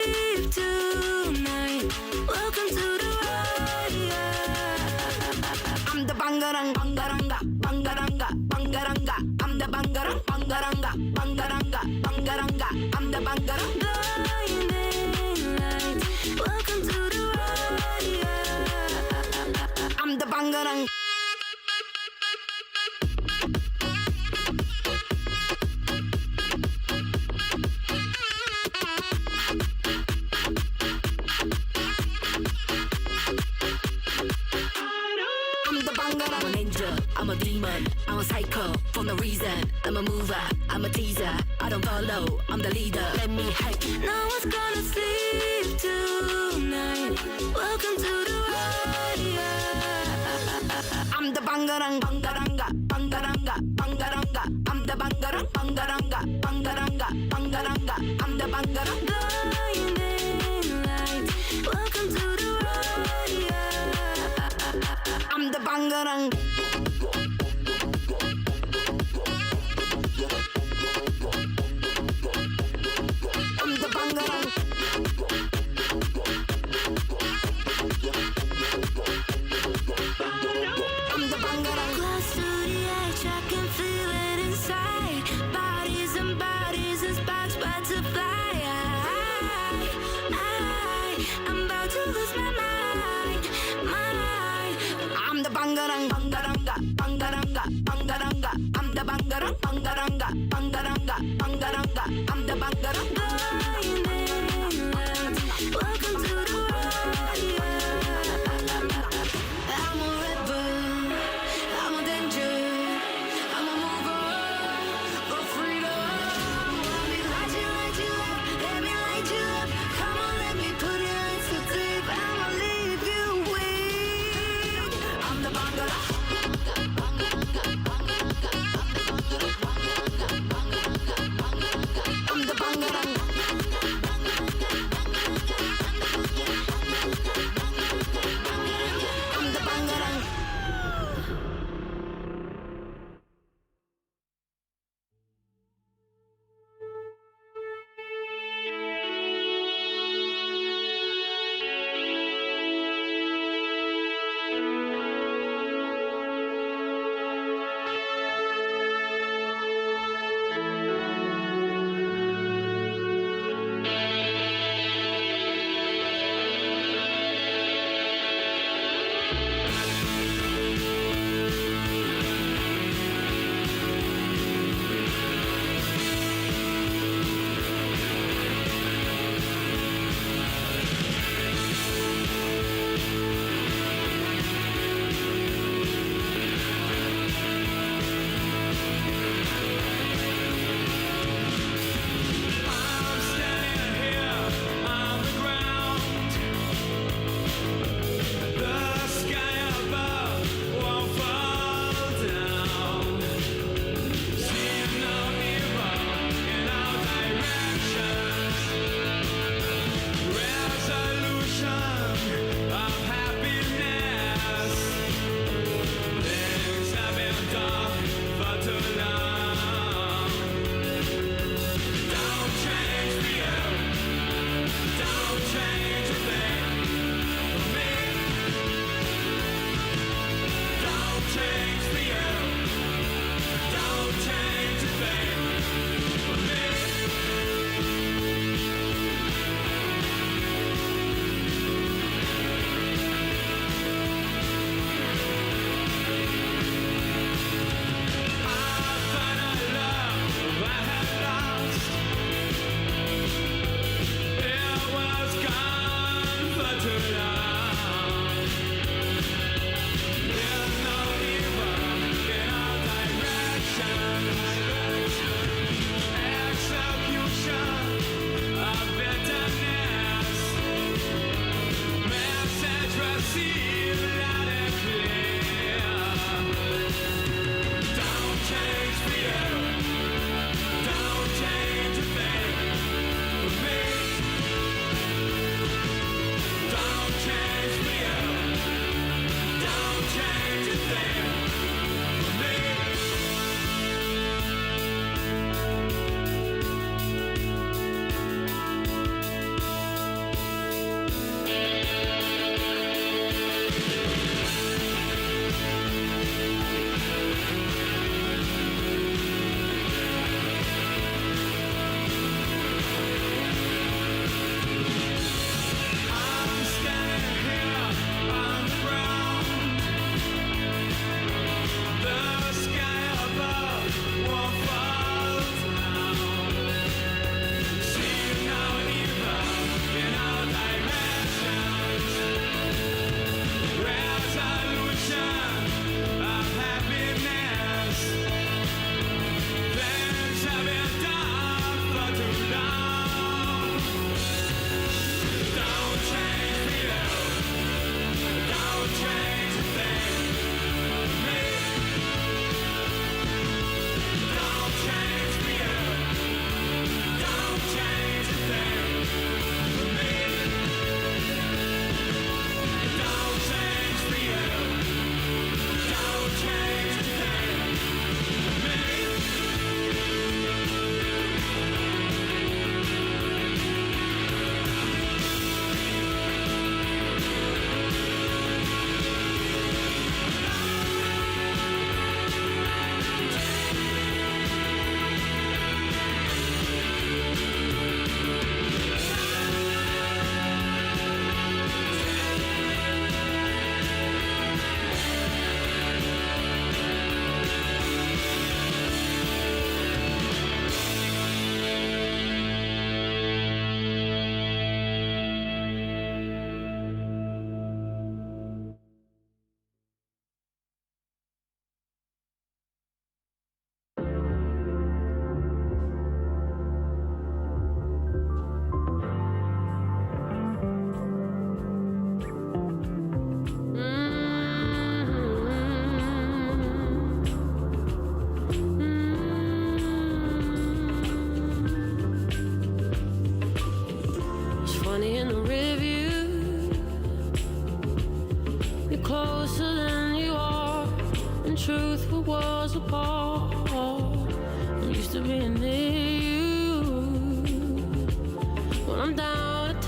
sleep tonight. Welcome to the riot. I'm the bangarang, bangaranga, bangaranga, bangaranga. I'm the bangarang, bangaranga, bangaranga, bangaranga. I'm the bangarang. Blinding lights. Welcome to the riot. I'm the bangarang. I'm an angel, I'm a demon, I'm a psycho, for no reason. I'm a mover, I'm a teaser, I don't follow, I'm the leader. Let me hype. No one's gonna sleep tonight. Welcome to the riot. I'm the bangarang, bangaranga, bangaranga, bangaranga. I'm the bangarang, bangaranga, bangaranga, bangaranga. I'm the bangarang. Blinding lights. Welcome to the riot. I'm the bangarang. I'm the bangarang. I'm the bangarang. Close to the edge, I can feel it inside. Bodies and bodies and sparks about to fly. I'm about to lose my mind, mind. I'm the bangarang, bangaranga, bangaranga, bangaranga. I'm the bangarang, bangaranga, bangaranga, bangaranga. I'm the bangarang. Blinding lights. Welcome to the riot. I'm a rebel, I'm a danger, I'm a mover for freedom. Let me light you up, let me light you up. Come on, let me put it in so deep. I'ma leave you weak. I'm the bangarang.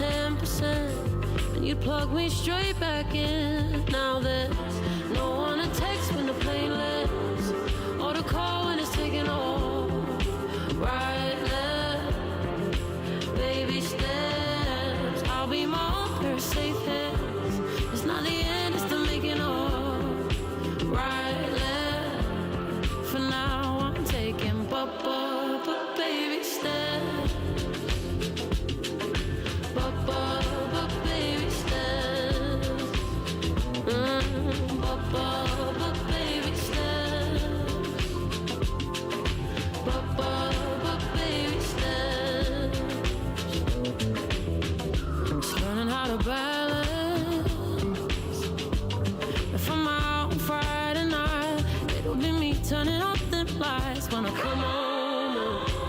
10%, and you'd plug me straight back in. Now there's no one to text when the plane lands, or to call when it's taking off. Right there, baby steps. I'll be my own pair of safe hands. It's not the end, it's the making of. Right there, for now I'm taking but baby steps. But baby steps. But baby steps. But baby steps. Just learning how to balance. If I'm out on Friday night, it'll be me turning off the lights when I come home.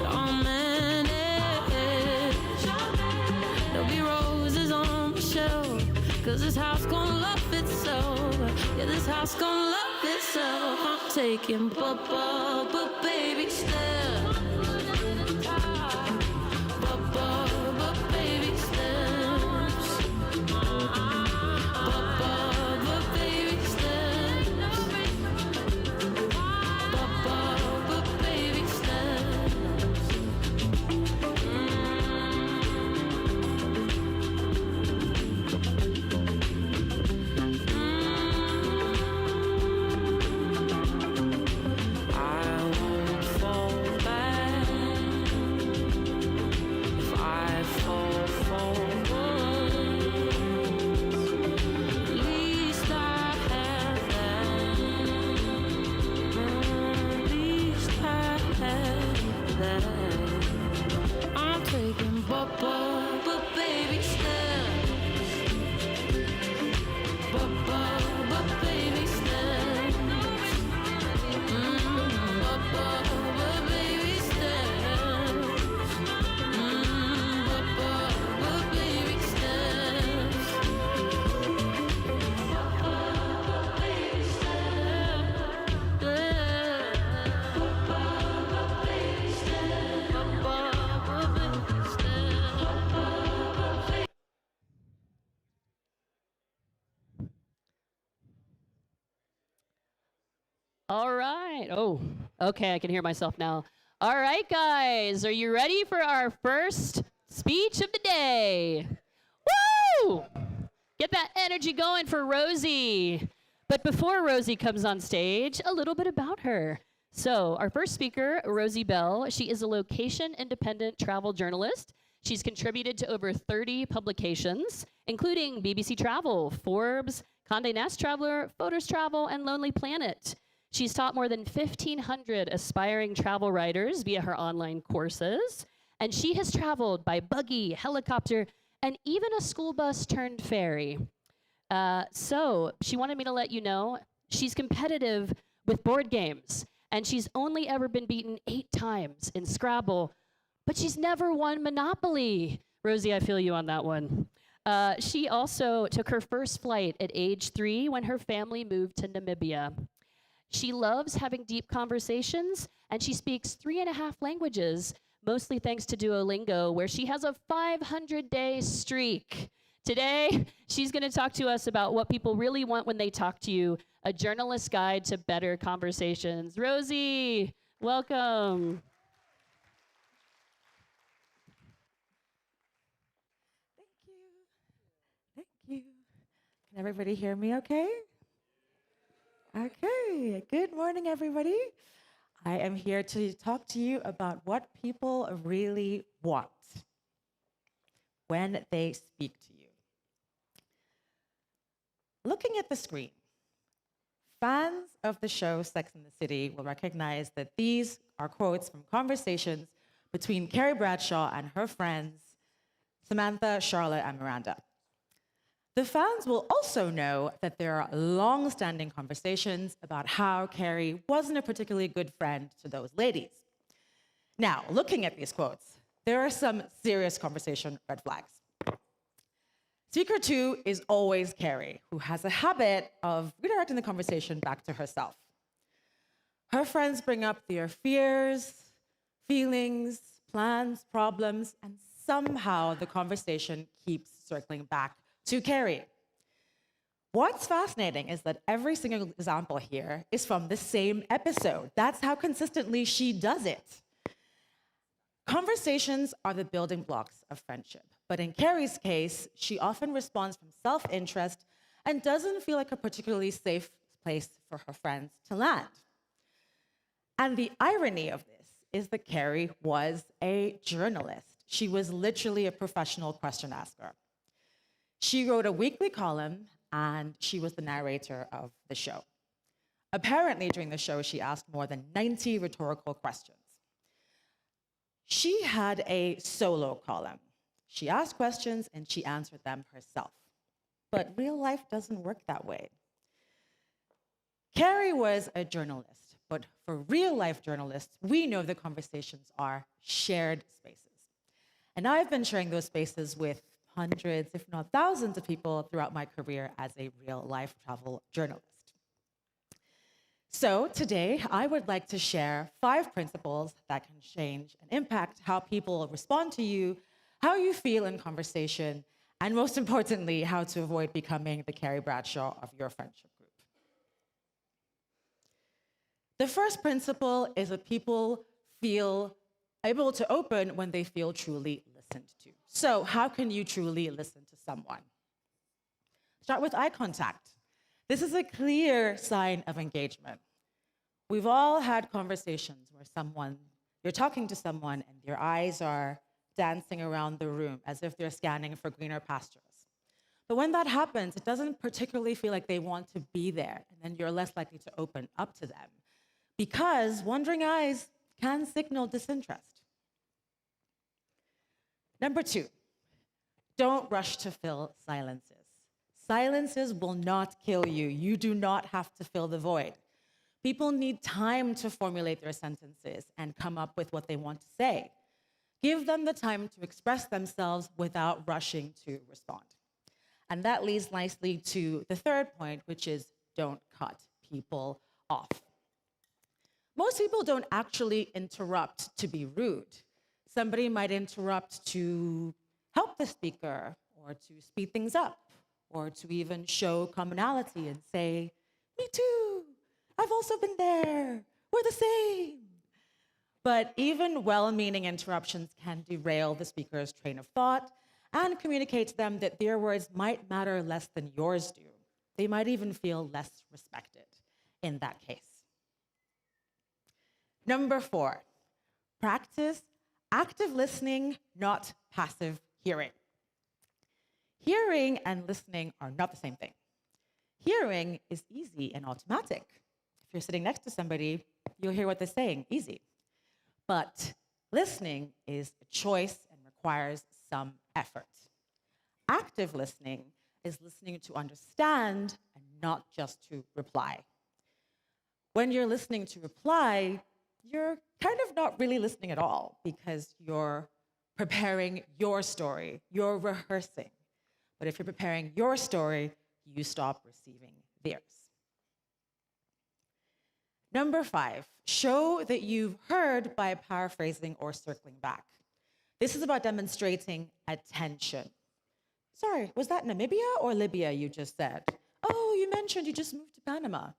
All managed. There'll be roses on the shelf, 'cause this house gon' love itself. Yeah, this house gon' love itself. I'm taking but baby steps. But baby steps. But baby steps. But baby steps. I won't fall back if I fall once. At least I have that. At least I have that. I'm taking but baby steps. But baby steps. But baby steps. But baby steps. All right. Oh, okay. I can hear myself now. All right, guys. Are you ready for our first speech of the day? Woo! Get that energy going for Rosie. But before Rosie comes on stage, a little bit about her. So, our first speaker, Rosie Bell, she is a location-independent travel journalist. She's contributed to over 30 publications, including BBC Travel, Forbes, Condé Nast Traveler, Photos Travel, and Lonely Planet. She's taught more than 1,500 aspiring travel writers via her online courses, and she has traveled by buggy, helicopter, and even a school bus turned ferry. So she wanted me to let you know she's competitive with board games, and she's only ever been beaten 8 times in Scrabble, but she's never won Monopoly. Rosie, I feel you on that one. She also took her first flight at age 3 when her family moved to Namibia. She loves having deep conversations, and she speaks 3.5 languages, mostly thanks to Duolingo, where she has a 500-day streak. Today, she's going to talk to us about what people really want when they talk to you, a journalist's guide to better conversations. Rosie, welcome. Thank you. Can everybody hear me okay? Okay, good morning, everybody. I am here to talk to you about what people really want when they speak to you. Looking at the screen, fans of the show Sex and the City will recognize that these are quotes from conversations between Carrie Bradshaw and her friends, Samantha, Charlotte, and Miranda. The fans will also know that there are long-standing conversations about how Carrie wasn't a particularly good friend to those ladies. Now, looking at these quotes, there are some serious conversation red flags. Speaker 2 is always Carrie, who has a habit of redirecting the conversation back to herself. Her friends bring up their fears, feelings, plans, problems, and somehow the conversation keeps circling back to Carrie. What's fascinating is that every single example here is from the same episode. That's how consistently she does it. Conversations are the building blocks of friendship. But in Carrie's case, she often responds from self-interest and doesn't feel like a particularly safe place for her friends to land. And the irony of this is that Carrie was a journalist. She was literally a professional question asker. She wrote a weekly column, and she was the narrator of the show. Apparently, during the show, she asked more than 90 rhetorical questions. She had a solo column. She asked questions, and she answered them herself. But real life doesn't work that way. Carrie was a journalist, but for real life journalists, we know the conversations are shared spaces. And I've been sharing those spaces with hundreds, if not thousands of people throughout my career as a real life travel journalist. So today, I would like to share 5 principles that can change and impact how people respond to you, how you feel in conversation, and most importantly, how to avoid becoming the Carrie Bradshaw of your friendship group. The first principle is that people feel able to open when they feel truly listened to. So how can you truly listen to someone? Start with eye contact. This is a clear sign of engagement. We've all had conversations where you're talking to someone and your eyes are dancing around the room as if they're scanning for greener pastures. But when that happens, it doesn't particularly feel like they want to be there, and then you're less likely to open up to them, because wandering eyes can signal disinterest. Number 2, don't rush to fill silences. Silences will not kill you. You do not have to fill the void. People need time to formulate their sentences and come up with what they want to say. Give them the time to express themselves without rushing to respond. And that leads nicely to the third point, which is don't cut people off. Most people don't actually interrupt to be rude. Somebody might interrupt to help the speaker, or to speed things up, or to even show commonality and say, "Me too, I've also been there, we're the same." But even well-meaning interruptions can derail the speaker's train of thought and communicate to them that their words might matter less than yours do. They might even feel less respected in that case. Number 4, practice active listening, not passive hearing. Hearing and listening are not the same thing. Hearing is easy and automatic. If you're sitting next to somebody, you'll hear what they're saying, easy. But listening is a choice and requires some effort. Active listening is listening to understand and not just to reply. When you're listening to reply, you're kind of not really listening at all, because you're preparing your story, you're rehearsing. But if you're preparing your story, you stop receiving theirs. Number 5, show that you've heard by paraphrasing or circling back. This is about demonstrating attention. Sorry, was that Namibia or Libya you just said? Oh, you mentioned you just moved to Panama.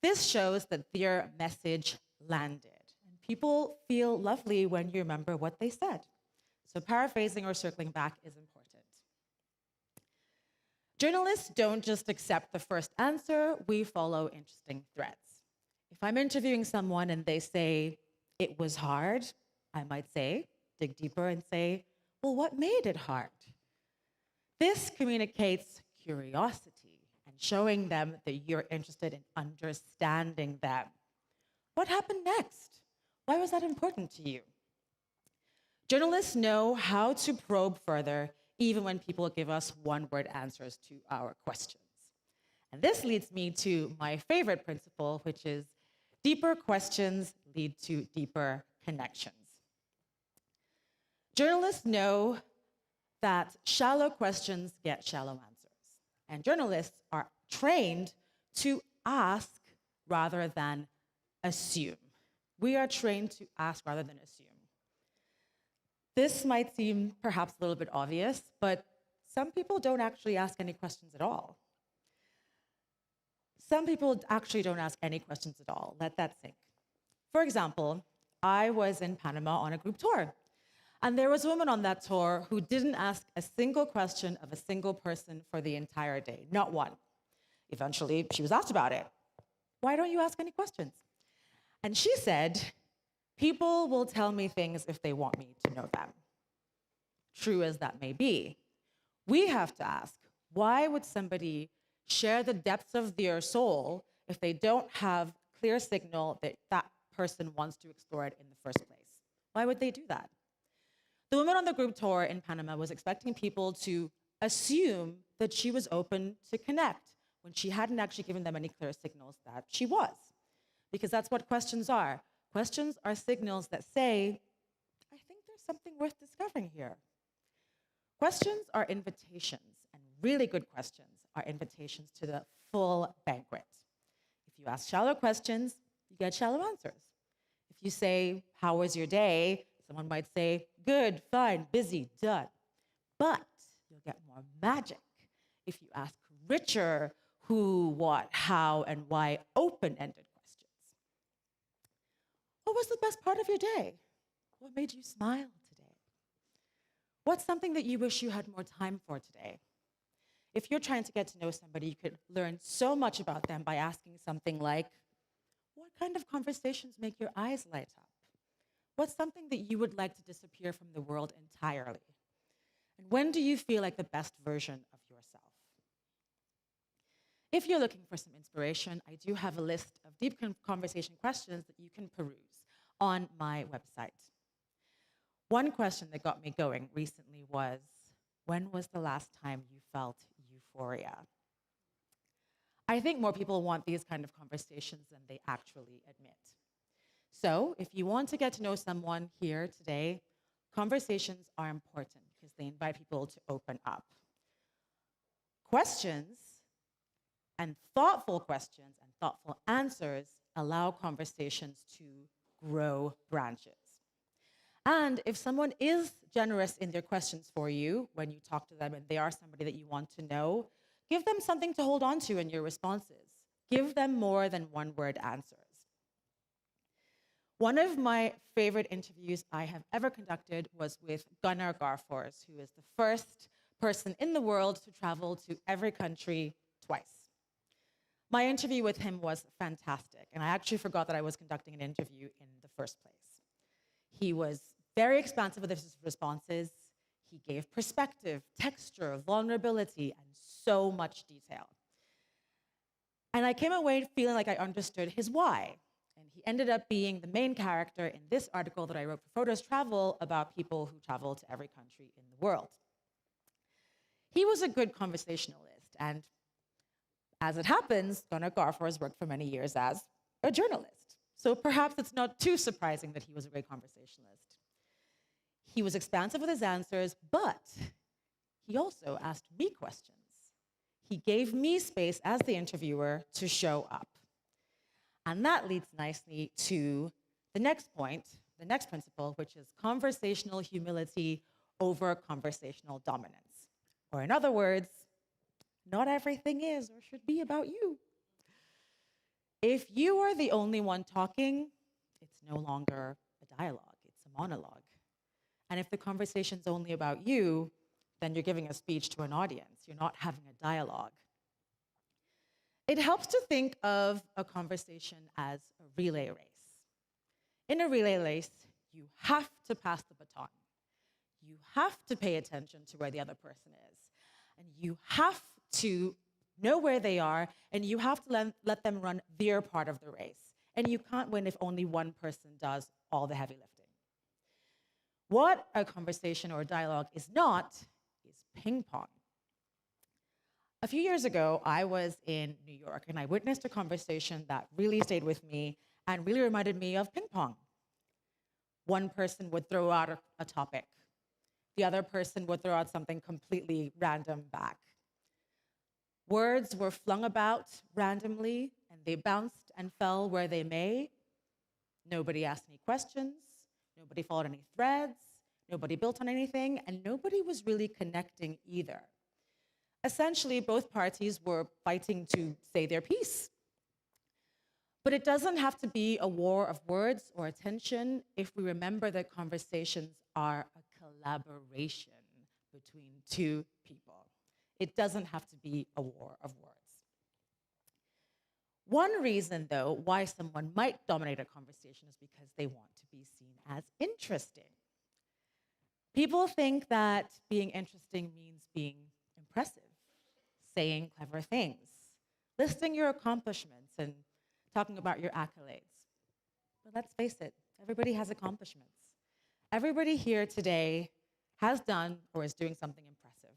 This shows that their message landed. And people feel lovely when you remember what they said. So paraphrasing or circling back is important. Journalists don't just accept the first answer, we follow interesting threads. If I'm interviewing someone and they say, "It was hard," I might say, dig deeper and say, "Well, what made it hard?" This communicates curiosity and showing them that you're interested in understanding them. What happened next? Why was that important to you? Journalists know how to probe further, even when people give us one-word answers to our questions. And this leads me to my favorite principle, which is deeper questions lead to deeper connections. Journalists know that shallow questions get shallow answers. And journalists are trained to ask rather than assume. We are trained to ask rather than assume. This might seem perhaps a little bit obvious, but some people don't actually ask any questions at all. Some people actually don't ask any questions at all. Let that sink. For example, I was in Panama on a group tour, and there was a woman on that tour who didn't ask a single question of a single person for the entire day, not one. Eventually, she was asked about it. Why don't you ask any questions? And she said, people will tell me things if they want me to know them. True as that may be, we have to ask, why would somebody share the depths of their soul if they don't have clear signal that that person wants to explore it in the first place? Why would they do that? The woman on the group tour in Panama was expecting people to assume that she was open to connect when she hadn't actually given them any clear signals that she was. Because that's what questions are. Questions are signals that say, I think there's something worth discovering here. Questions are invitations, and really good questions are invitations to the full banquet. If you ask shallow questions, you get shallow answers. If you say, how was your day? Someone might say, good, fine, busy, done. But you'll get more magic if you ask richer who, what, how, and why open-ended questions. What was the best part of your day? What made you smile today? What's something that you wish you had more time for today? If you're trying to get to know somebody, you could learn so much about them by asking something like, what kind of conversations make your eyes light up? What's something that you would like to disappear from the world entirely? And when do you feel like the best version of yourself? If you're looking for some inspiration, I do have a list of deep conversation questions that you can peruse on my website. One question that got me going recently was, when was the last time you felt euphoria? I think more people want these kind of conversations than they actually admit. So if you want to get to know someone here today, conversations are important because they invite people to open up. Questions and thoughtful answers allow conversations to grow branches. And if someone is generous in their questions for you when you talk to them and they are somebody that you want to know, give them something to hold on to in your responses. Give them more than one-word answers. One of my favorite interviews I have ever conducted was with Gunnar Garfors, who is the first person in the world to travel to every country twice. My interview with him was fantastic, and I actually forgot that I was conducting an interview in the first place. He was very expansive with his responses. He gave perspective, texture, vulnerability, and so much detail. And I came away feeling like I understood his why. And he ended up being the main character in this article that I wrote for Photos Travel about people who travel to every country in the world. He was a good conversationalist, and as it happens, Gunnar Garfors worked for many years as a journalist. So perhaps it's not too surprising that he was a great conversationalist. He was expansive with his answers, but he also asked me questions. He gave me space as the interviewer to show up. And that leads nicely to the next point, the next principle, which is conversational humility over conversational dominance. Or in other words, not everything is or should be about you. If you are the only one talking, it's no longer a dialogue, it's a monologue. And if the conversation's only about you, then you're giving a speech to an audience. You're not having a dialogue. It helps to think of a conversation as a relay race. In a relay race, you have to pass the baton. You have to pay attention to where the other person is. And you have to know where they are, and you have to let them run their part of the race. And you can't win if only one person does all the heavy lifting. What a conversation or a dialogue is not is ping pong. A few years ago, I was in New York, and I witnessed a conversation that really stayed with me and really reminded me of ping pong. One person would throw out a topic. The other person would throw out something completely random back. Words were flung about randomly, and they bounced and fell where they may. Nobody asked any questions. Nobody followed any threads. nobody built on anything, and nobody was really connecting either. Essentially, both parties were fighting to say their piece. But it doesn't have to be a war of words or attention if we remember that conversations are a collaboration between two people. It doesn't have to be a war of words. One reason, though, why someone might dominate a conversation is because they want to be seen as interesting. People think that being interesting means being impressive, saying clever things, listing your accomplishments, and talking about your accolades. But let's face it, everybody has accomplishments. Everybody here today has done or is doing something impressive.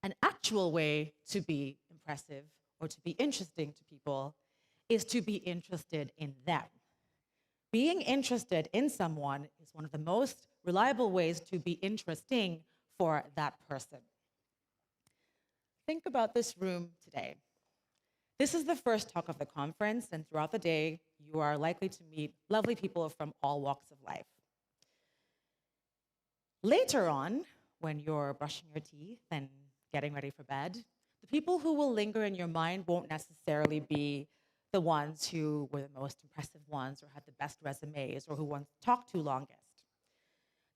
An actual way to be impressive or to be interesting to people is to be interested in them. Being interested in someone is one of the most reliable ways to be interesting for that person. Think about this room today. This is the first talk of the conference, and throughout the day, you are likely to meet lovely people from all walks of life. Later on, when you're brushing your teeth and getting ready for bed, the people who will linger in your mind won't necessarily be the ones who were the most impressive ones or had the best resumes or who once talked too longest.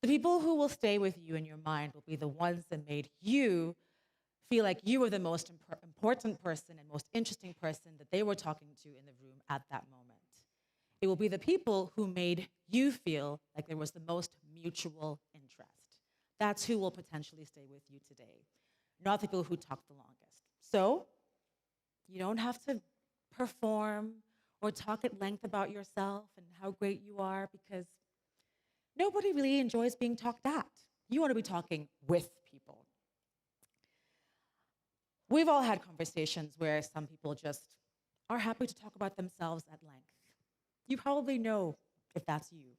The people who will stay with you in your mind will be the ones that made you feel like you were the most important person and most interesting person that they were talking to in the room at that moment. It will be the people who made you feel like there was the most mutual interest. That's who will potentially stay with you today, not the people who talked the longest. So, you don't have to perform or talk at length about yourself and how great you are, because nobody really enjoys being talked at. You want to be talking with people. We've all had conversations where some people just are happy to talk about themselves at length. You probably know if that's you,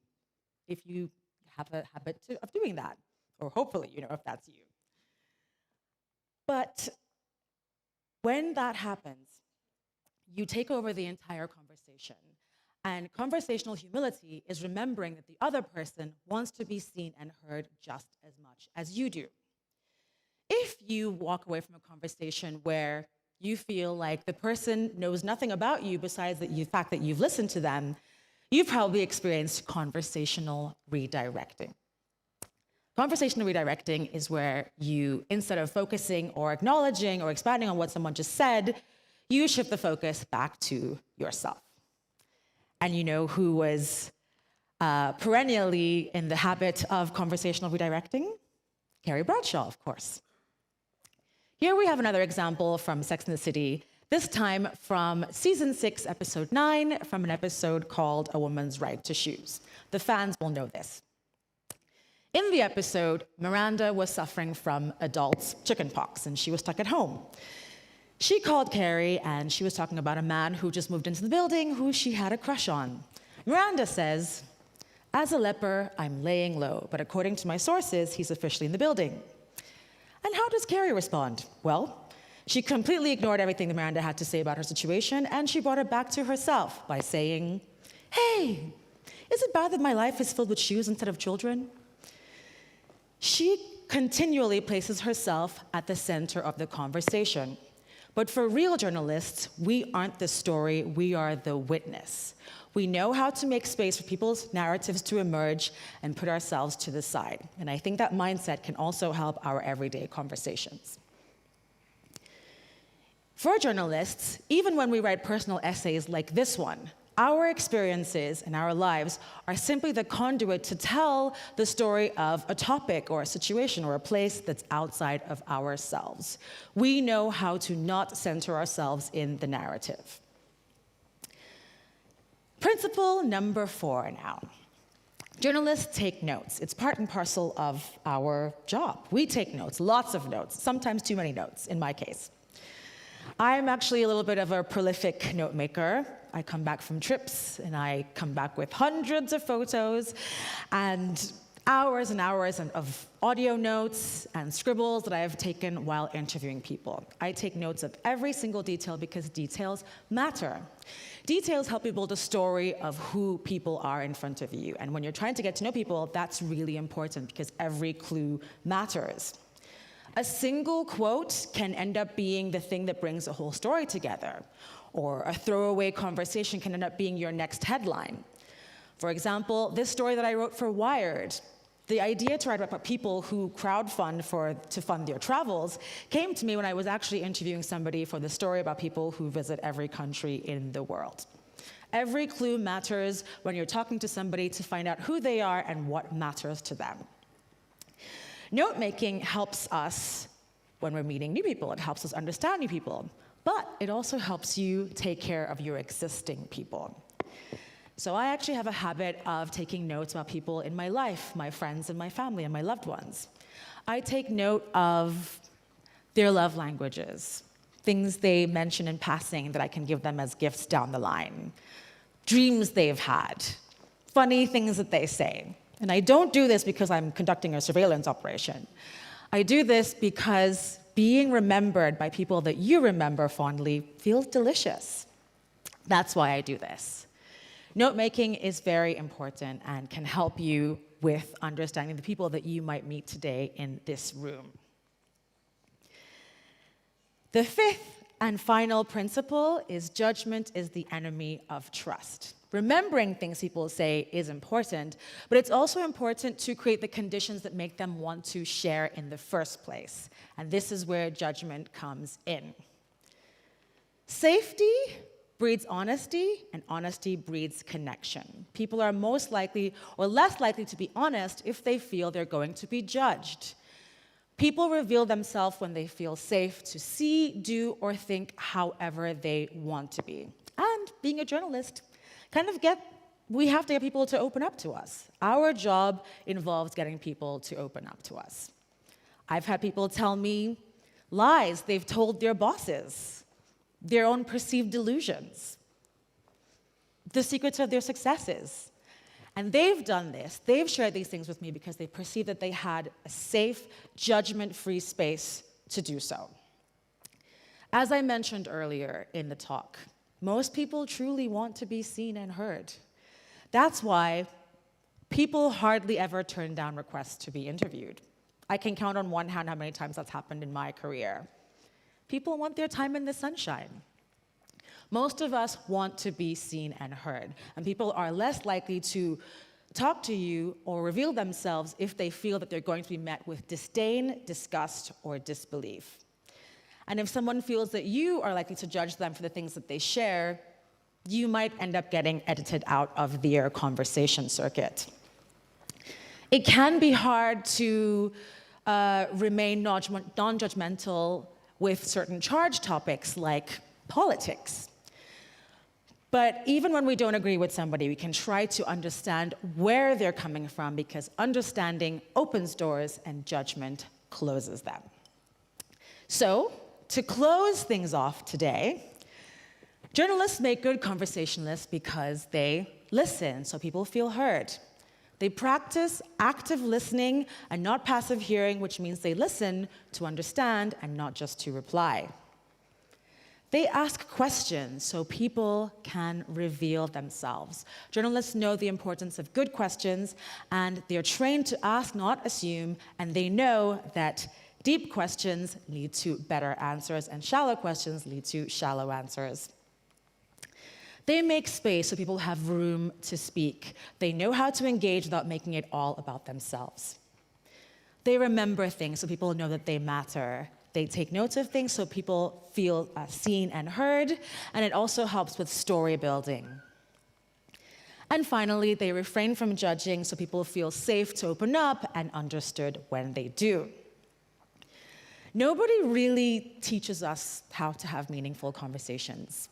if you have a habit of doing that, or hopefully you know if that's you. But when that happens, you take over the entire conversation. And conversational humility is remembering that the other person wants to be seen and heard just as much as you do. If you walk away from a conversation where you feel like the person knows nothing about you besides the fact that you've listened to them, you've probably experienced conversational redirecting. Conversational redirecting is where you, instead of focusing or acknowledging or expanding on what someone just said, you shift the focus back to yourself. And you know who was perennially in the habit of conversational redirecting? Carrie Bradshaw, of course. Here we have another example from Sex and the City, this time from season 6, episode 9, from an episode called A Woman's Right to Shoes. The fans will know this. In the episode, Miranda was suffering from adult chickenpox, and she was stuck at home. She called Carrie, and she was talking about a man who just moved into the building who she had a crush on. Miranda says, "As a leper, I'm laying low, but according to my sources, he's officially in the building." And how does Carrie respond? Well, she completely ignored everything that Miranda had to say about her situation, and she brought it back to herself by saying, "Hey, is it bad that my life is filled with shoes instead of children?" She continually places herself at the center of the conversation. But for real journalists, we aren't the story, we are the witness. We know how to make space for people's narratives to emerge and put ourselves to the side. And I think that mindset can also help our everyday conversations. For journalists, even when we write personal essays like this one, our experiences and our lives are simply the conduit to tell the story of a topic or a situation or a place that's outside of ourselves. We know how to not center ourselves in the narrative. Principle number 4 now. Journalists take notes. It's part and parcel of our job. We take notes, lots of notes, sometimes too many notes, in my case. I'm actually a little bit of a prolific note maker. I come back from trips, and I come back with hundreds of photos and hours of audio notes and scribbles that I have taken while interviewing people. I take notes of every single detail because details matter. Details help you build a story of who people are in front of you. And when you're trying to get to know people, that's really important because every clue matters. A single quote can end up being the thing that brings a whole story together, or a throwaway conversation can end up being your next headline. For example, this story that I wrote for Wired, the idea to write about people who crowdfund to fund their travels came to me when I was actually interviewing somebody for the story about people who visit every country in the world. Every clue matters when you're talking to somebody to find out who they are and what matters to them. Note-making helps us when we're meeting new people. It helps us understand new people. But it also helps you take care of your existing people. So I actually have a habit of taking notes about people in my life, my friends and my family and my loved ones. I take note of their love languages, things they mention in passing that I can give them as gifts down the line, dreams they've had, funny things that they say. And I don't do this because I'm conducting a surveillance operation. I do this because being remembered by people that you remember fondly feels delicious. That's why I do this. Note-making is very important and can help you with understanding the people that you might meet today in this room. The fifth and final principle is judgment is the enemy of trust. Remembering things people say is important, but it's also important to create the conditions that make them want to share in the first place. And this is where judgment comes in. Safety breeds honesty, and honesty breeds connection. People are most likely or less likely to be honest if they feel they're going to be judged. People reveal themselves when they feel safe to see, do, or think however they want to be. And being a journalist, we have to get people to open up to us. Our job involves getting people to open up to us. I've had people tell me lies they've told their bosses, their own perceived delusions, the secrets of their successes. And they've done this, they've shared these things with me because they perceived that they had a safe, judgment-free space to do so. As I mentioned earlier in the talk, most people truly want to be seen and heard. That's why people hardly ever turn down requests to be interviewed. I can count on one hand how many times that's happened in my career. People want their time in the sunshine. Most of us want to be seen and heard, and people are less likely to talk to you or reveal themselves if they feel that they're going to be met with disdain, disgust, or disbelief. And if someone feels that you are likely to judge them for the things that they share, you might end up getting edited out of their conversation circuit. It can be hard to remain non-judgmental with certain charged topics like politics. But even when we don't agree with somebody, we can try to understand where they're coming from because understanding opens doors and judgment closes them. So, to close things off today, journalists make good conversationalists because they listen so people feel heard. They practice active listening and not passive hearing, which means they listen to understand and not just to reply. They ask questions so people can reveal themselves. Journalists know the importance of good questions, and they're trained to ask, not assume, and they know that deep questions lead to better answers, and shallow questions lead to shallow answers. They make space so people have room to speak. They know how to engage without making it all about themselves. They remember things so people know that they matter. They take notes of things so people feel seen and heard, and it also helps with story building. And finally, they refrain from judging so people feel safe to open up and understood when they do. Nobody really teaches us how to have meaningful conversations.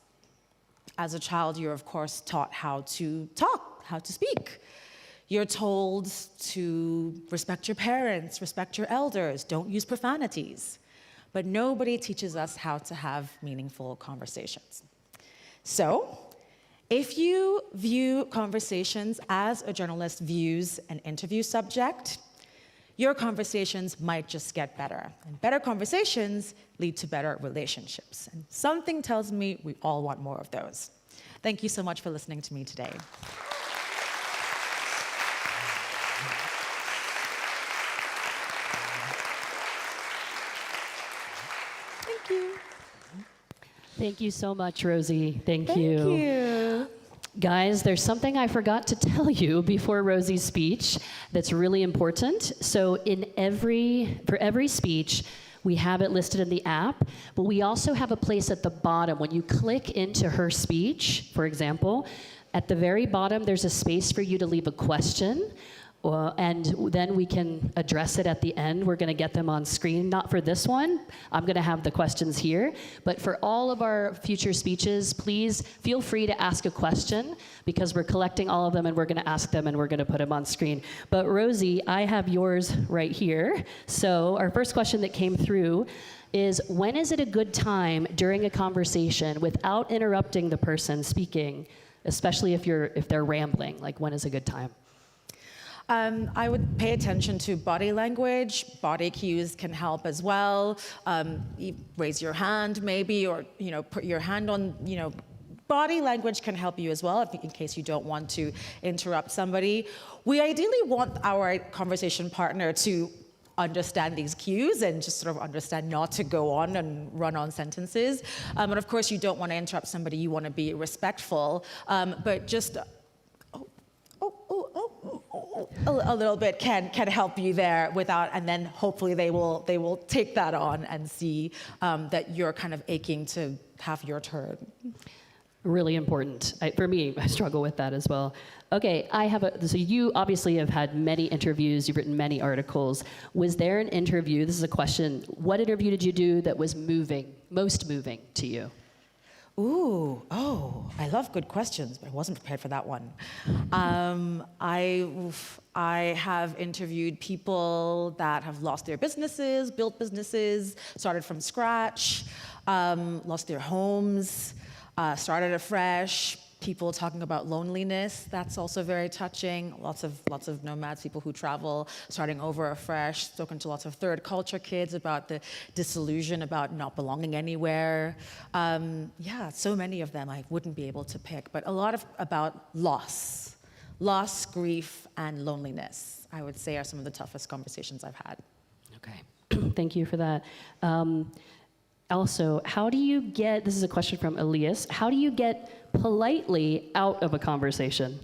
As a child, you're of course taught how to talk, how to speak. You're told to respect your parents, respect your elders, don't use profanities. But nobody teaches us how to have meaningful conversations. So, if you view conversations as a journalist views an interview subject, your conversations might just get better. And better conversations lead to better relationships. And something tells me we all want more of those. Thank you so much for listening to me today. Thank you. Thank you so much, Rosie. Thank Thank you. you. Guys, there's something I forgot to tell you before Rosie's speech that's really important. So for every speech, we have it listed in the app, but we also have a place at the bottom. When you click into her speech, for example, at the very bottom, there's a space for you to leave a question. And then we can address it at the end. We're going to get them on screen. Not for this one. I'm going to have the questions here. But for all of our future speeches, please feel free to ask a question because we're collecting all of them and we're going to ask them and we're going to put them on screen. But Rosie, I have yours right here. So our first question that came through is, when is it a good time during a conversation without interrupting the person speaking, especially if they're rambling? Like, when is a good time? I would pay attention to body language. Body cues can help as well. You raise your hand maybe, or put your hand on, body language can help you as well in case you don't want to interrupt somebody. We ideally want our conversation partner to understand these cues and just sort of understand not to go on and run on sentences. And of course, you don't want to interrupt somebody. You want to be respectful, but just a little bit can help you there and then hopefully they will take that on and see that you're kind of aching to have your turn. Really important. For me, I struggle with that as well. Okay, so you obviously have had many interviews, you've written many articles. Was there an interview, this is a question, what interview did you do that was most moving to you? I love good questions, but I wasn't prepared for that one. I have interviewed people that have lost their businesses, built businesses, started from scratch, lost their homes, started afresh. People talking about loneliness, that's also very touching. Lots of nomads, people who travel, starting over afresh. Spoken to lots of third culture kids about the disillusion, about not belonging anywhere. So many of them I wouldn't be able to pick, but a lot about loss, grief, and loneliness, I would say are some of the toughest conversations I've had. Okay, thank you for that. Also, how do you get, this is a question from Elias, how do you get politely out of a conversation?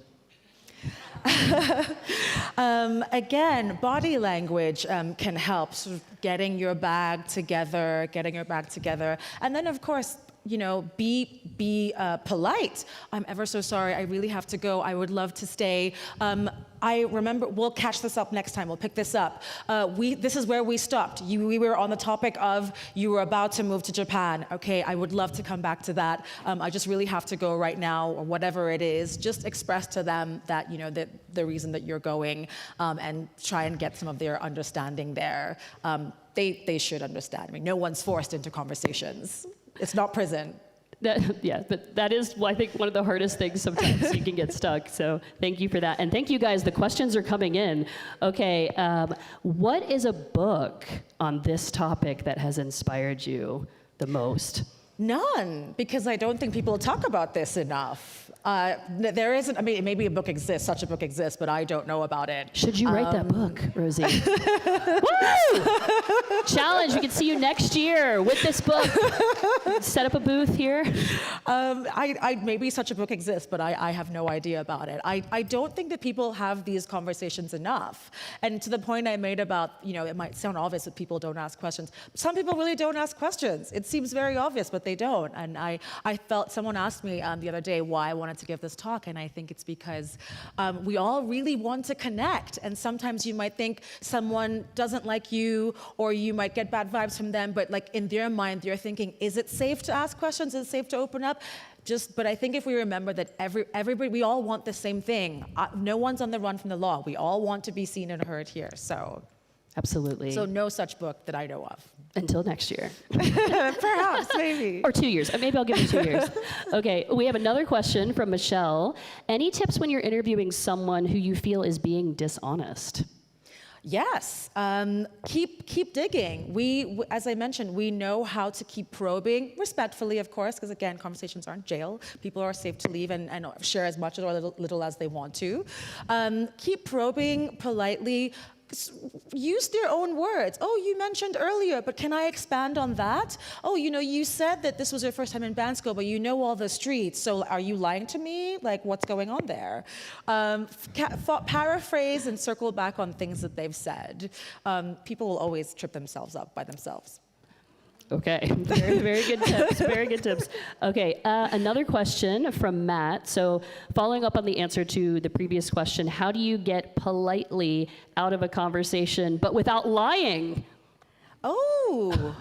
Again, body language can help, sort of getting your bag together. And then, of course, be polite. I'm ever so sorry, I really have to go. I would love to stay. I remember, we'll catch this up next time, we'll pick this up. This is where we stopped. We were on the topic of you were about to move to Japan. Okay, I would love to come back to that. I just really have to go right now, or whatever it is. Just express to them that, the reason that you're going, and try and get some of their understanding there. They should understand. I mean, no one's forced into conversations. It's not prison. But that is, I think, one of the hardest things sometimes. You can get stuck. So thank you for that. And thank you, guys. The questions are coming in. Okay, what is a book on this topic that has inspired you the most? None, because I don't think people talk about this enough. There isn't, maybe a book exists, such a book exists, but I don't know about it. Should you write that book, Rosie? Woo! Challenge, we can see you next year with this book. Set up a booth here. Maybe such a book exists, but I have no idea about it. I don't think that people have these conversations enough. And to the point I made about, it might sound obvious that people don't ask questions. Some people really don't ask questions. It seems very obvious, but they don't. And I felt, someone asked me the other day why I wanted to give this talk, and I think it's because we all really want to connect. And sometimes you might think someone doesn't like you, or you might get bad vibes from them, but like in their mind, they're thinking, is it safe to ask questions? Is it safe to open up? But I think if we remember that everybody, we all want the same thing. No one's on the run from the law. We all want to be seen and heard here, so. Absolutely. So no such book that I know of. Until next year. Perhaps, maybe. Or 2 years. Maybe I'll give you 2 years. Okay, we have another question from Michelle. Any tips when you're interviewing someone who you feel is being dishonest? Yes, keep digging. As I mentioned, we know how to keep probing, respectfully, of course, because again, conversations aren't jail. People are safe to leave and share as much or little as they want to. Keep probing politely. Use their own words. Oh, you mentioned earlier, but can I expand on that? Oh, you said that this was your first time in Bansko, but you know all the streets. So are you lying to me? Like, what's going on there? Paraphrase and circle back on things that they've said. People will always trip themselves up by themselves. Okay, very good tips, very good tips. Okay, another question from Matt. So following up on the answer to the previous question, how do you get politely out of a conversation, but without lying? Oh.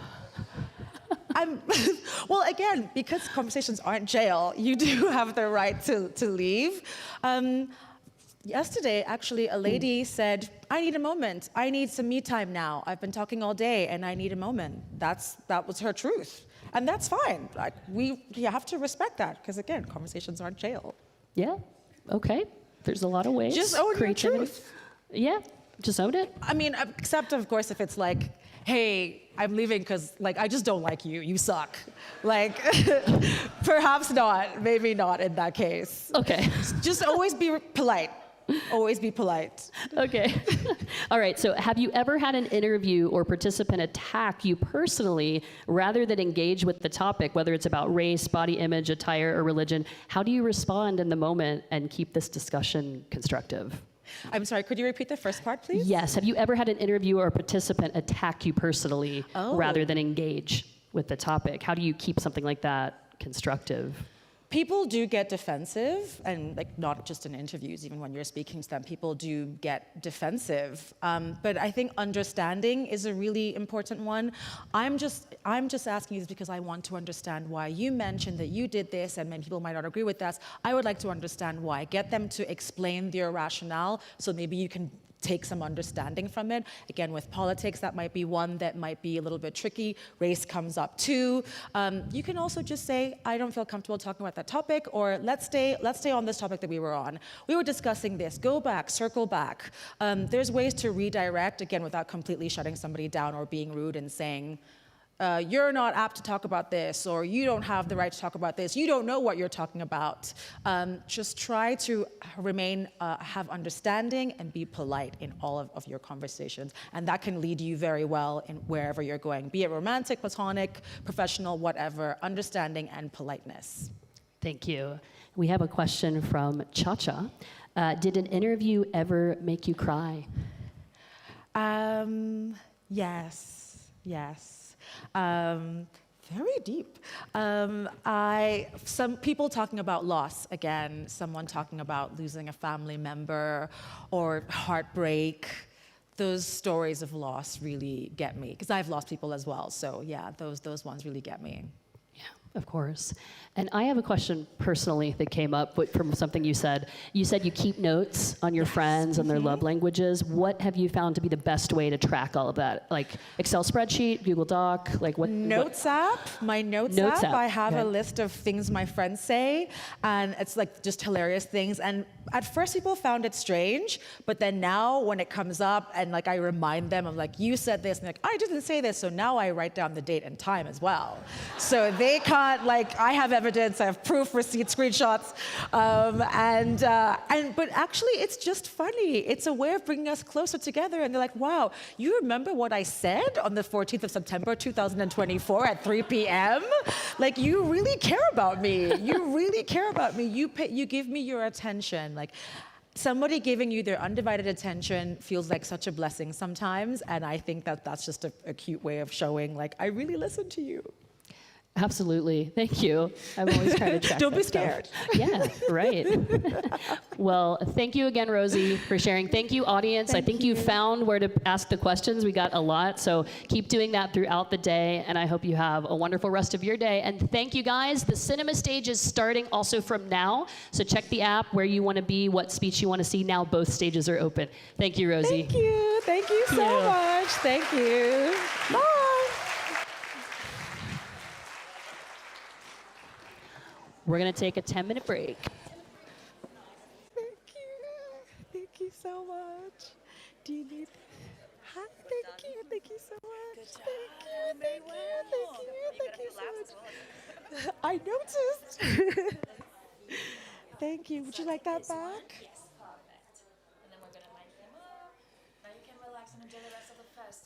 Well, again, because conversations aren't jail, you do have the right to leave. Yesterday, actually, a lady said, I need a moment. I need some me time now. I've been talking all day and I need a moment. That was her truth. And that's fine. Like, you have to respect that because, again, conversations aren't jail. Yeah, okay. There's a lot of ways. Just own your truth. Yeah, just own it. I mean, except, of course, if it's like, hey, I'm leaving because, like, I just don't like you. You suck. Like, perhaps not. Maybe not in that case. Okay. Just always be polite. Always be polite. Okay. All right. So have you ever had an interview or participant attack you personally rather than engage with the topic, whether it's about race, body image, attire, or religion? How do you respond in the moment and keep this discussion constructive? I'm sorry, could you repeat the first part, please? Yes. Have you ever had an interview or a participant attack you personally rather than engage with the topic? How do you keep something like that constructive? People do get defensive, and like not just in interviews, even when you're speaking to them, people do get defensive. But I think understanding is a really important one. I'm just asking you this because I want to understand why. You mentioned that you did this, and many people might not agree with that. I would like to understand why. Get them to explain their rationale, so maybe you can take some understanding from it. Again, with politics, that might be one that might be a little bit tricky. Race comes up too. You can also just say, I don't feel comfortable talking about that topic, or let's stay on this topic that we were on. We were discussing this. Go back, circle back. There's ways to redirect, again, without completely shutting somebody down or being rude and saying, you're not apt to talk about this, or you don't have the right to talk about this, you don't know what you're talking about. Just try to remain, have understanding and be polite in all of your conversations. And that can lead you very well in wherever you're going, be it romantic, platonic, professional, whatever, understanding and politeness. Thank you. We have a question from Cha-Cha. Did an interview ever make you cry? Yes. Very deep. Some people talking about loss, again, someone talking about losing a family member or heartbreak. Those stories of loss really get me, because I've lost people as well. So yeah, those ones really get me. Yeah, of course. And I have a question personally that came up from something you said. You said you keep notes on your friends and their love languages. What have you found to be the best way to track all of that? Like Excel spreadsheet, Google Doc, like what? Notes app, my notes app. I have a list of things my friends say, and it's like just hilarious things. And at first people found it strange, but then now when it comes up and like I remind them, I'm like, you said this, and like, I didn't say this, so now I write down the date and time as well. So they can't, like, I have evidence, I have proof, receipts, screenshots, but actually it's just funny. It's a way of bringing us closer together, and they're like, wow, you remember what I said on the 14th of September, 2024 at 3 p.m.? Like, you really care about me. You really care about me. You give me your attention. Like, somebody giving you their undivided attention feels like such a blessing sometimes, and I think that that's just a cute way of showing, like, I really listen to you. Absolutely. Thank you. I'm always trying to track Don't be that stuff. scared. Yeah, right. Well, thank you again, Rosie, for sharing. Thank you, audience. I think you found where to ask the questions. We got a lot, so keep doing that throughout the day, and I hope you have a wonderful rest of your day. And thank you, guys. The cinema stage is starting also from now, so check the app where you want to be, what speech you want to see. Now both stages are open. Thank you, Rosie. Thank you. Thank you so much. Thank you. Bye. We're going to take a 10-minute break. Thank you. Thank you so much. Do you need I noticed. Thank you. Would you like that back? Yes, perfect. And then we're gonna mic them up. Now you can relax and enjoy the rest of the fest.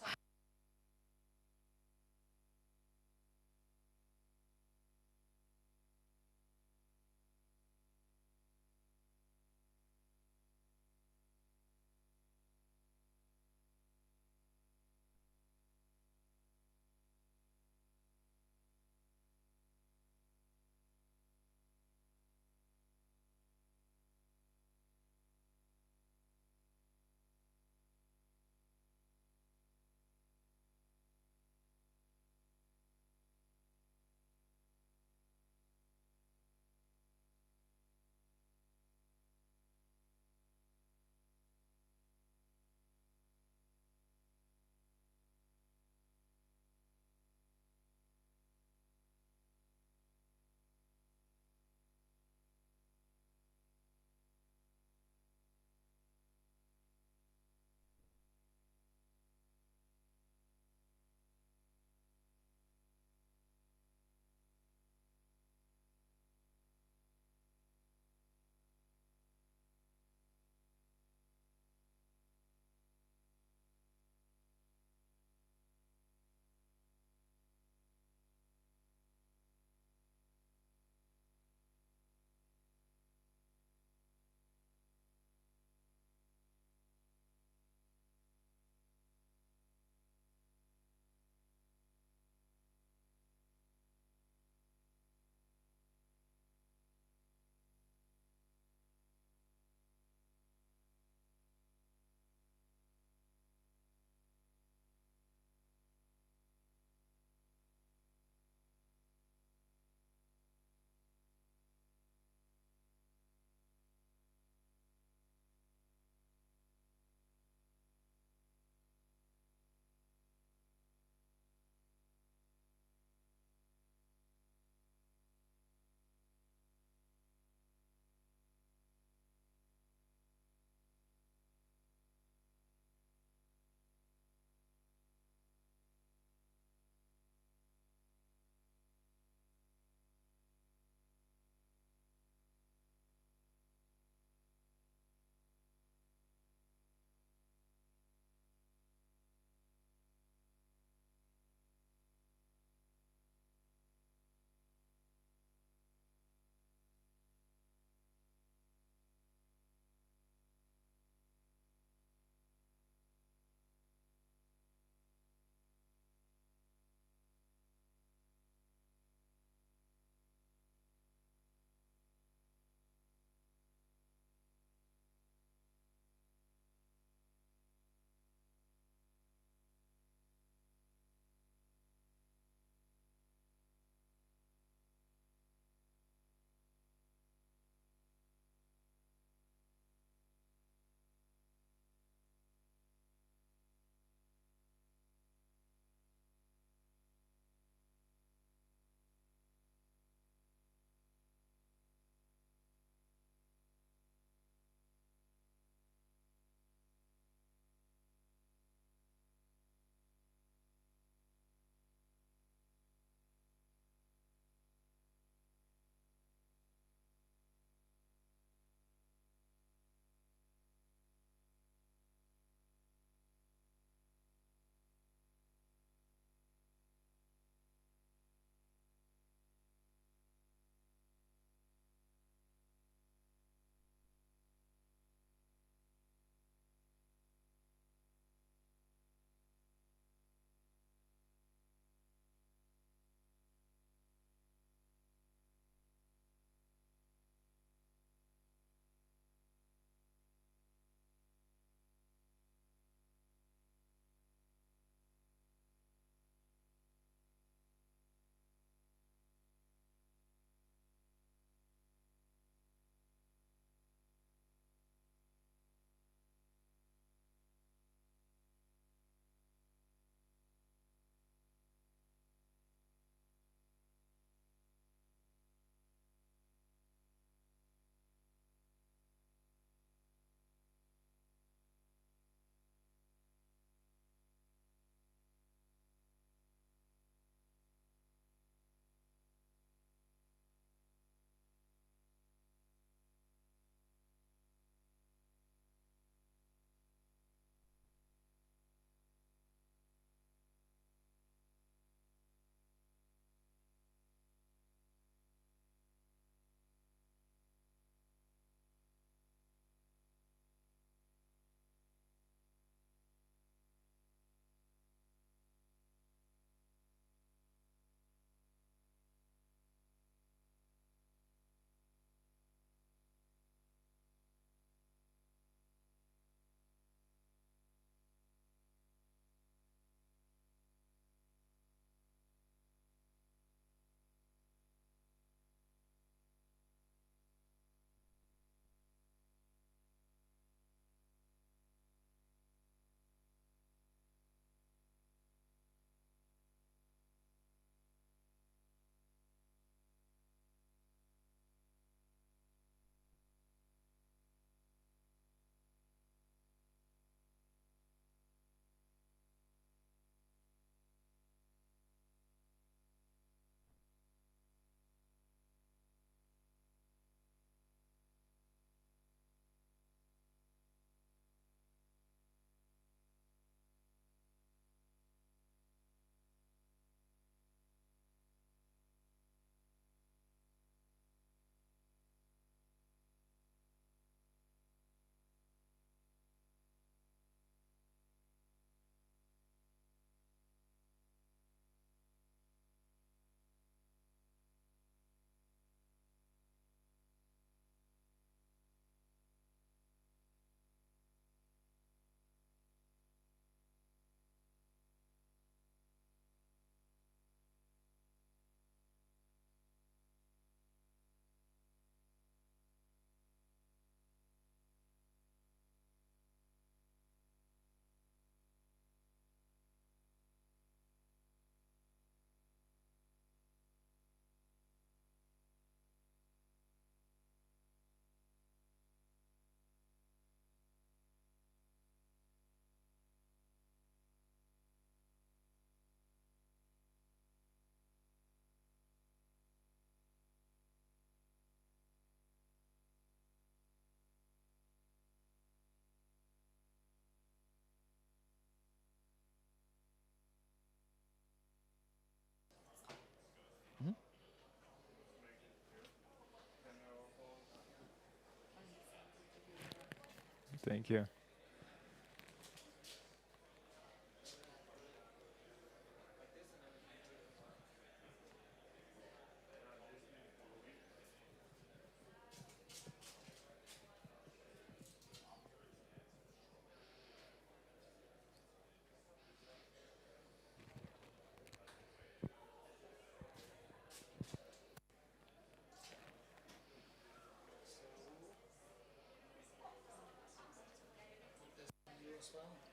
Thank you.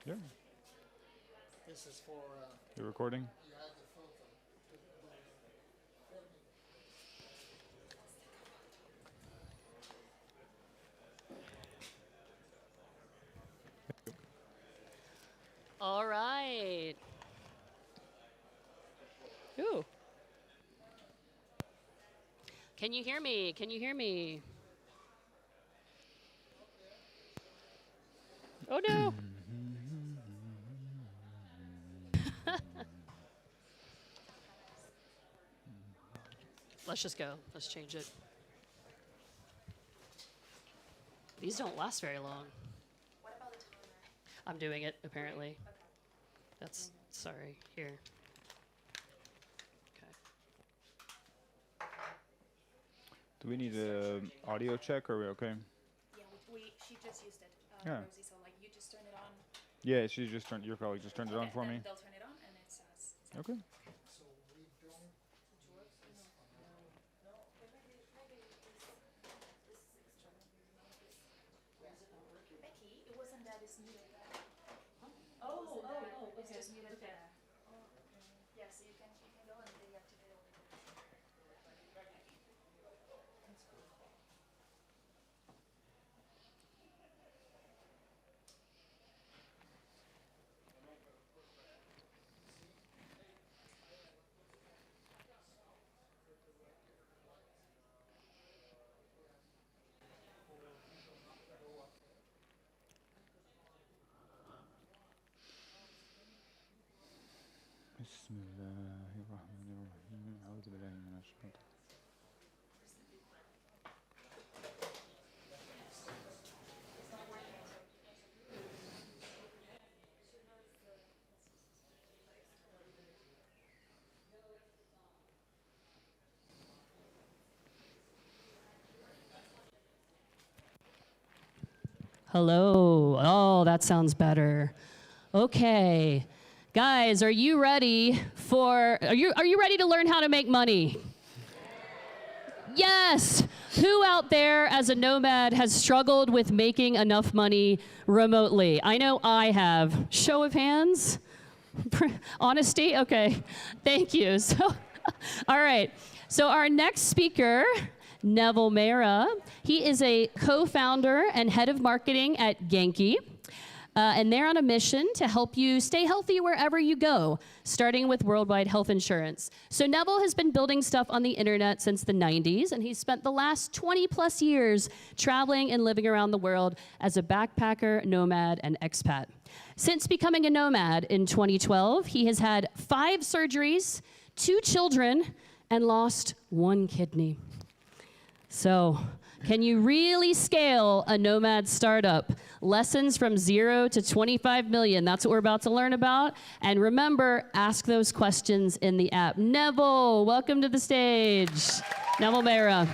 Yeah. This is for You're recording? All right. Ooh. Can you hear me? Can you hear me? Oh no. Let's just go. Let's change it. These don't last very long. What about the timer? I'm doing it, apparently. That's, sorry, here. Okay. Do we need a audio check, or are we okay? Yeah, she just used it, Yeah. Rosie, so like you just turn it on. Yeah, she just turned, your colleague just turned it on for me. They'll turn it on and it's us. Okay. Becky, it wasn't that it's muted there. Oh, it's just muted there. Yeah, so you can go and deactivate all the Bismillahirrahmanirrahim. A'udhu billahi minash shaitan. Hello. Oh, that sounds better. Okay. Guys, are you ready are you ready to learn how to make money? Yes. Who out there as a nomad has struggled with making enough money remotely? I know I have. Show of hands? Honesty? Okay. Thank you. So, all right. So our next speaker, Neville Mehra, he is a co-founder and head of marketing at Genki. And they're on a mission to help you stay healthy wherever you go, starting with worldwide health insurance. So Neville has been building stuff on the internet since the 90s, and he's spent the last 20 plus years traveling and living around the world as a backpacker, nomad, and expat. Since becoming a nomad in 2012, he has had 5 surgeries, 2 children, and lost 1 kidney. So, can you really scale a nomad startup? Lessons from 0 to 25 million. That's what we're about to learn about. And remember, ask those questions in the app. Neville, welcome to the stage. Neville Mehra.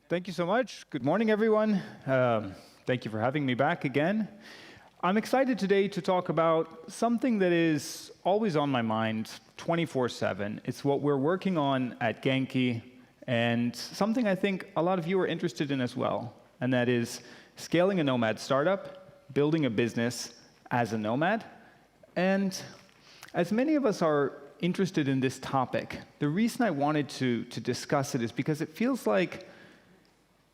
Thank you so much. Good morning, everyone. Thank you for having me back again. I'm excited today to talk about something that is always on my mind 24/7. It's what we're working on at Genki, and something I think a lot of you are interested in as well, and that is scaling a nomad startup, building a business as a nomad. And as many of us are interested in this topic, the reason I wanted to discuss it is because it feels like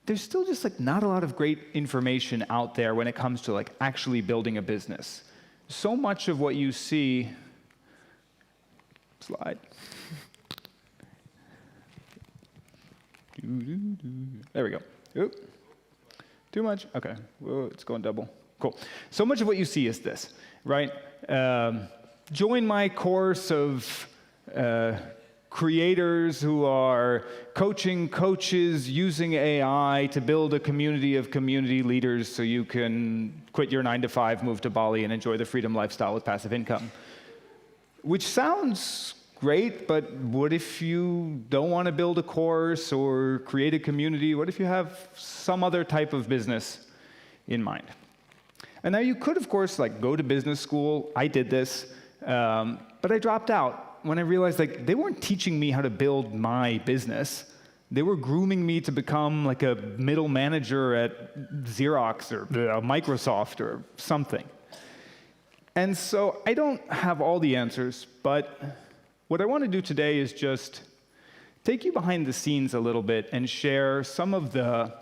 there's still just like not a lot of great information out there when it comes to like actually building a business. So much of what you see, slide. There we go. Oop. Too much? Okay. Whoa, it's going double. Cool. So much of what you see is this, right? Join my course of creators who are coaching coaches using AI to build a community of community leaders so you can quit your 9-to-5, move to Bali, and enjoy the freedom lifestyle with passive income. Which sounds great, but what if you don't want to build a course or create a community? What if you have some other type of business in mind? And now you could, of course, like go to business school. I did this, but I dropped out when I realized like they weren't teaching me how to build my business. They were grooming me to become like a middle manager at Xerox or Microsoft or something. And so I don't have all the answers, but what I want to do today is just take you behind the scenes a little bit and share some of the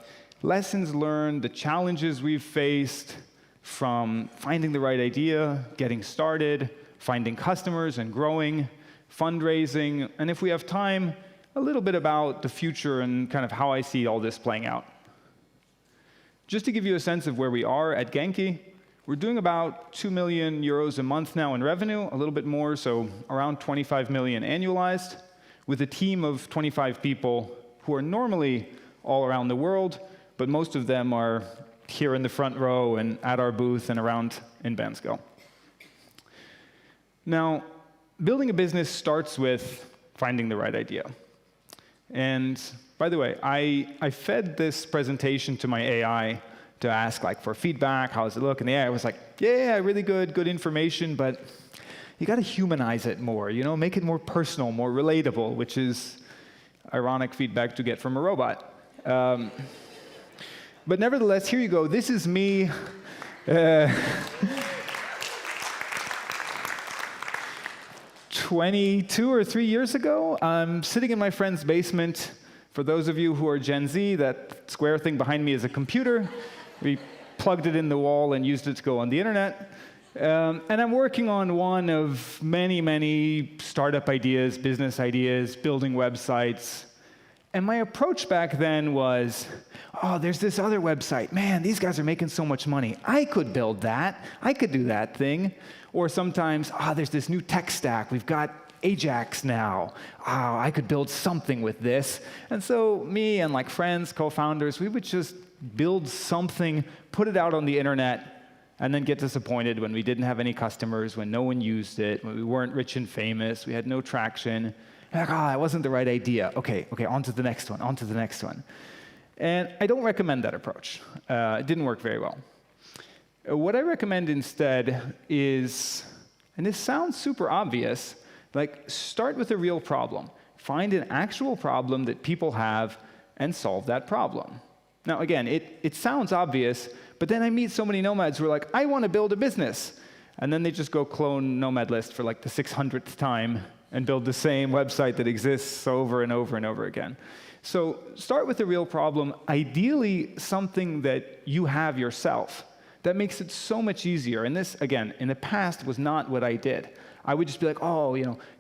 lessons learned, the challenges we've faced from finding the right idea, getting started, finding customers and growing, fundraising, and if we have time, a little bit about the future and kind of how I see all this playing out. Just to give you a sense of where we are at Genki, we're doing about 2 million euros a month now in revenue, a little bit more, so around 25 million annualized, with a team of 25 people who are normally all around the world, but most of them are here in the front row and at our booth and around in Bansko. Now, building a business starts with finding the right idea. And by the way, I fed this presentation to my AI to ask like for feedback, how does it look? And the AI was like, yeah, really good information, but you got to humanize it more, you know, make it more personal, more relatable, which is ironic feedback to get from a robot. But nevertheless, here you go. This is me. 22 or 3 years ago, I'm sitting in my friend's basement. For those of you who are Gen Z, that square thing behind me is a computer. We plugged it in the wall and used it to go on the internet. And I'm working on one of many startup ideas, business ideas, building websites. And my approach back then was, oh, there's this other website. Man, these guys are making so much money. I could build that. I could do that thing. Or sometimes, there's this new tech stack. We've got Ajax now. I could build something with this. And so me and like friends, co-founders, we would just build something, put it out on the internet, and then get disappointed when we didn't have any customers, when no one used it, when we weren't rich and famous, we had no traction. Like, that wasn't the right idea. Okay, on to the next one. And I don't recommend that approach. It didn't work very well. What I recommend instead is, and this sounds super obvious, like start with a real problem. Find an actual problem that people have and solve that problem. Now again, it sounds obvious, but then I meet so many nomads who are like, I want to build a business. And then they just go clone Nomad List for like the 600th time and build the same website that exists over and over and over again. So start with a real problem, ideally something that you have yourself. That makes it so much easier. And this, again, in the past was not what I did. I would just be like,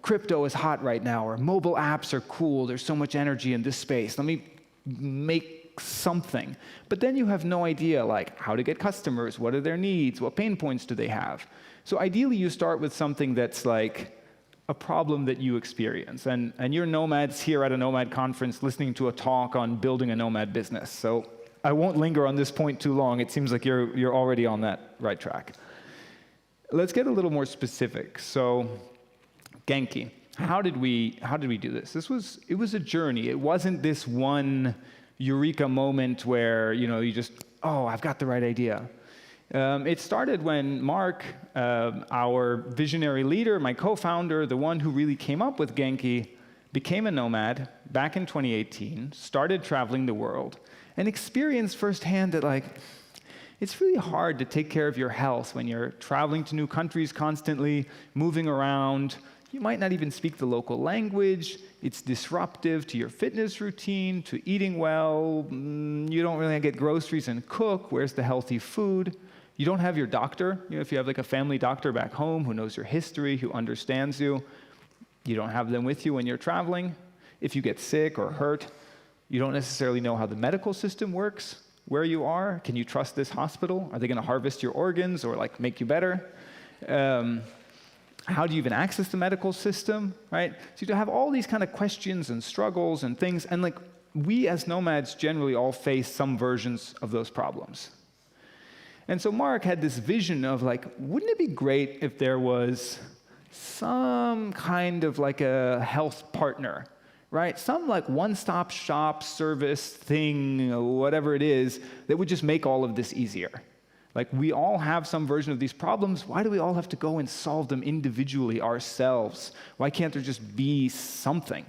crypto is hot right now, or mobile apps are cool, there's so much energy in this space. Let me make something. But then you have no idea, like, how to get customers, what are their needs, what pain points do they have? So ideally, you start with something that's like a problem that you experience. And you're nomads here at a Nomad conference listening to a talk on building a nomad business. So I won't linger on this point too long. It seems like you're already on that right track. Let's get a little more specific. So, Genki, how did we do this? It was a journey. It wasn't this one eureka moment where you just I've got the right idea. It started when Mark, our visionary leader, my co-founder, the one who really came up with Genki, became a nomad back in 2018. Started traveling the world. And experience firsthand that it's really hard to take care of your health when you're traveling to new countries constantly, moving around. You might not even speak the local language. It's disruptive to your fitness routine, to eating well. You don't really get groceries and cook. Where's the healthy food? You don't have your doctor. If you have like a family doctor back home who knows your history, who understands you, you don't have them with you when you're traveling. If you get sick or hurt, you don't necessarily know how the medical system works, where you are. Can you trust this hospital? Are they going to harvest your organs or make you better? How do you even access the medical system, right? So you have all these kind of questions and struggles and things, and like we as nomads generally all face some versions of those problems. And so Mark had this vision of like, wouldn't it be great if there was some kind of like a health partner, right? Some like one-stop shop service thing, whatever it is, that would just make all of this easier. Like we all have some version of these problems. Why do we all have to go and solve them individually ourselves? Why can't there just be something?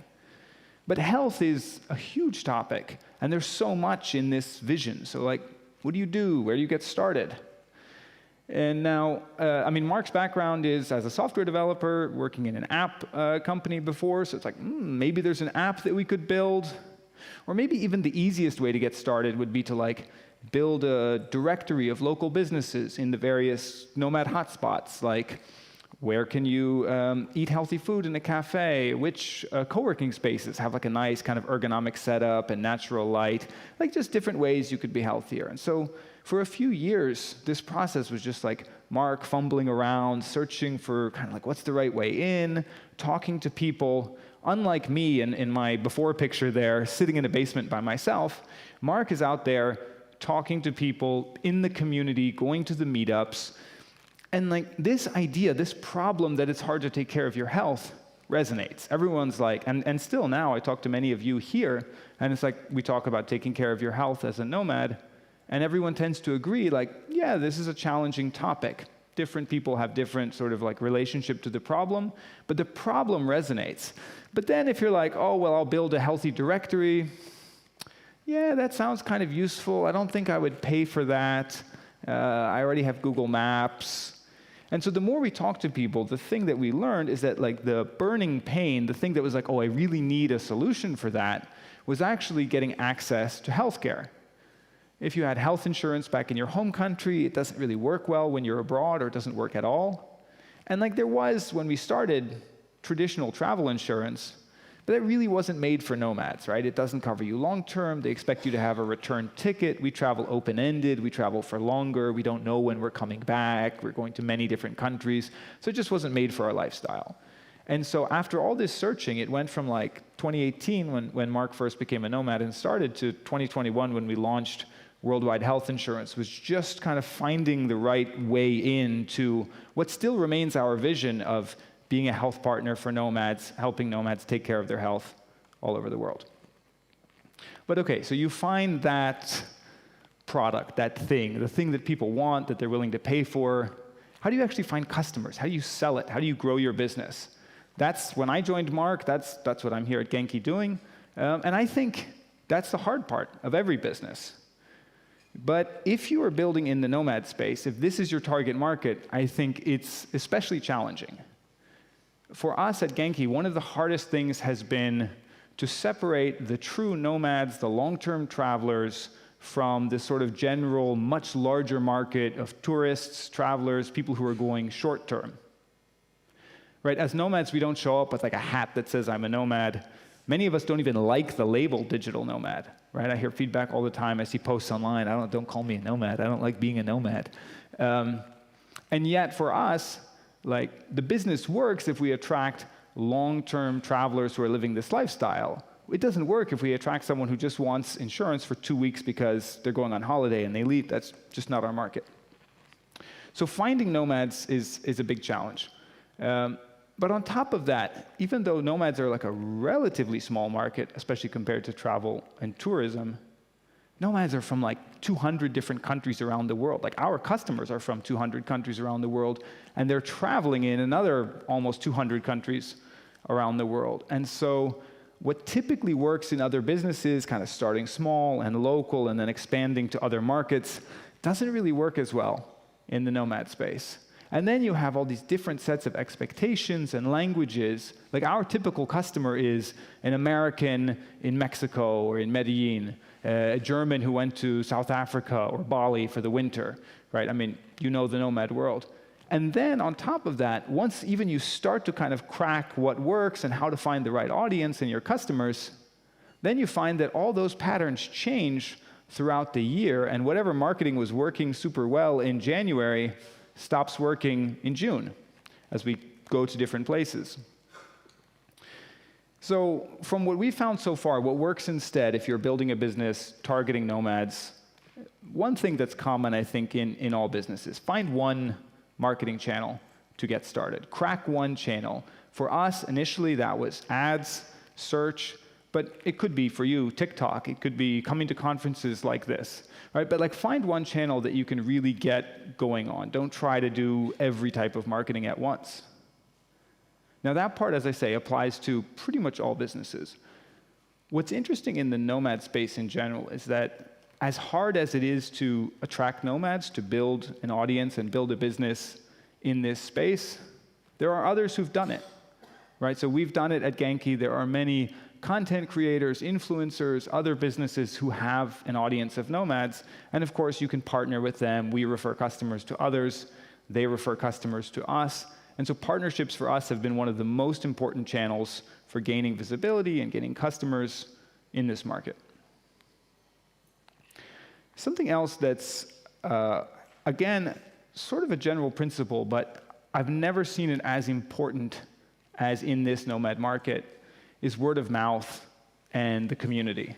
But health is a huge topic, and there's so much in this vision. So like, what do you do? Where do you get started? And now, Mark's background is as a software developer, working in an app company before, so it's like, maybe there's an app that we could build. Or maybe even the easiest way to get started would be to like build a directory of local businesses in the various nomad hotspots, like where can you eat healthy food in a cafe, which co-working spaces have like a nice kind of ergonomic setup and natural light, like just different ways you could be healthier. And so for a few years, this process was just like Mark fumbling around, searching for kind of like what's the right way in, talking to people. Unlike me in my before picture there, sitting in a basement by myself, Mark is out there talking to people in the community, going to the meetups. And like this idea, this problem that it's hard to take care of your health resonates. Everyone's like, and still now I talk to many of you here, and it's like we talk about taking care of your health as a nomad, and everyone tends to agree like, yeah, this is a challenging topic. Different people have different sort of like relationship to the problem, but the problem resonates. But then if you're like, oh, well, I'll build a healthy directory, yeah, that sounds kind of useful. I don't think I would pay for that. I already have Google Maps. And so the more we talk to people, the thing that we learned is that like the burning pain, the thing that was like, oh, I really need a solution for that, was actually getting access to healthcare. If you had health insurance back in your home country, it doesn't really work well when you're abroad, or it doesn't work at all. And like there was, when we started, traditional travel insurance, but it really wasn't made for nomads, right? It doesn't cover you long-term. They expect you to have a return ticket. We travel open-ended. We travel for longer. We don't know when we're coming back. We're going to many different countries. So it just wasn't made for our lifestyle. And so after all this searching, it went from like 2018, when Mark first became a nomad and started, to 2021 when we launched worldwide health insurance, was just kind of finding the right way into what still remains our vision of being a health partner for nomads, helping nomads take care of their health all over the world. But okay, so you find that product, that thing, the thing that people want, that they're willing to pay for. How do you actually find customers? How do you sell it? How do you grow your business? That's when I joined Mark, that's what I'm here at Genki doing. And I think that's the hard part of every business. But if you are building in the nomad space, if this is your target market, I think it's especially challenging. For us at Genki, one of the hardest things has been to separate the true nomads, the long-term travelers, from this sort of general, much larger market of tourists, travelers, people who are going short-term. Right? As nomads, we don't show up with like a hat that says, I'm a nomad. Many of us don't even like the label digital nomad. Right? I hear feedback all the time. I see posts online. Don't call me a nomad. I don't like being a nomad. And yet, for us, like the business works if we attract long-term travelers who are living this lifestyle. It doesn't work if we attract someone who just wants insurance for 2 weeks because they're going on holiday and they leave. That's just not our market. So finding nomads is a big challenge. But on top of that, even though nomads are like a relatively small market, especially compared to travel and tourism, nomads are from like 200 different countries around the world. Like our customers are from 200 countries around the world, and they're traveling in another almost 200 countries around the world. And so what typically works in other businesses, kind of starting small and local and then expanding to other markets, doesn't really work as well in the nomad space. And then you have all these different sets of expectations and languages. Like our typical customer is an American in Mexico or in Medellin, a German who went to South Africa or Bali for the winter, right? I mean, you know the nomad world. And then on top of that, once even you start to kind of crack what works and how to find the right audience and your customers, then you find that all those patterns change throughout the year, and whatever marketing was working super well in January stops working in June as we go to different places. So from what we found so far, what works instead if you're building a business targeting nomads, one thing that's common, I think, in all businesses, find one marketing channel to get started. Crack one channel. For us, initially, that was ads, search, but it could be for you, TikTok. It could be coming to conferences like this, right? But like find one channel that you can really get going on. Don't try to do every type of marketing at once. Now that part, as I say, applies to pretty much all businesses. What's interesting in the nomad space in general is that as hard as it is to attract nomads, to build an audience and build a business in this space, there are others who've done it, right? So we've done it at Genki. There are many content creators, influencers, other businesses who have an audience of nomads. And of course, you can partner with them. We refer customers to others. They refer customers to us. And so partnerships for us have been one of the most important channels for gaining visibility and getting customers in this market. Something else that's, again, sort of a general principle, but I've never seen it as important as in this nomad market, is word of mouth and the community.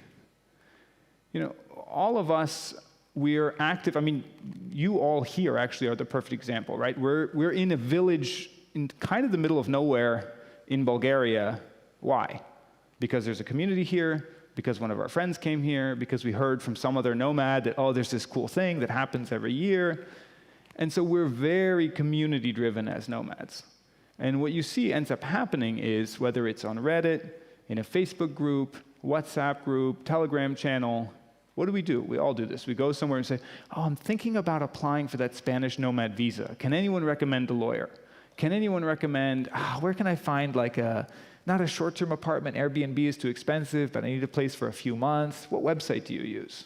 You know, all of us, we're active. I mean, you all here actually are the perfect example, right? We're in a village in kind of the middle of nowhere in Bulgaria. Why? Because there's a community here, because one of our friends came here, because we heard from some other nomad that, oh, there's this cool thing that happens every year. And so we're very community-driven as nomads. And what you see ends up happening is, whether it's on Reddit, in a Facebook group, WhatsApp group, Telegram channel, what do? We all do this. We go somewhere and say, oh, I'm thinking about applying for that Spanish nomad visa. Can anyone recommend a lawyer? Can anyone recommend, where can I find like not a short-term apartment, Airbnb is too expensive, but I need a place for a few months. What website do you use?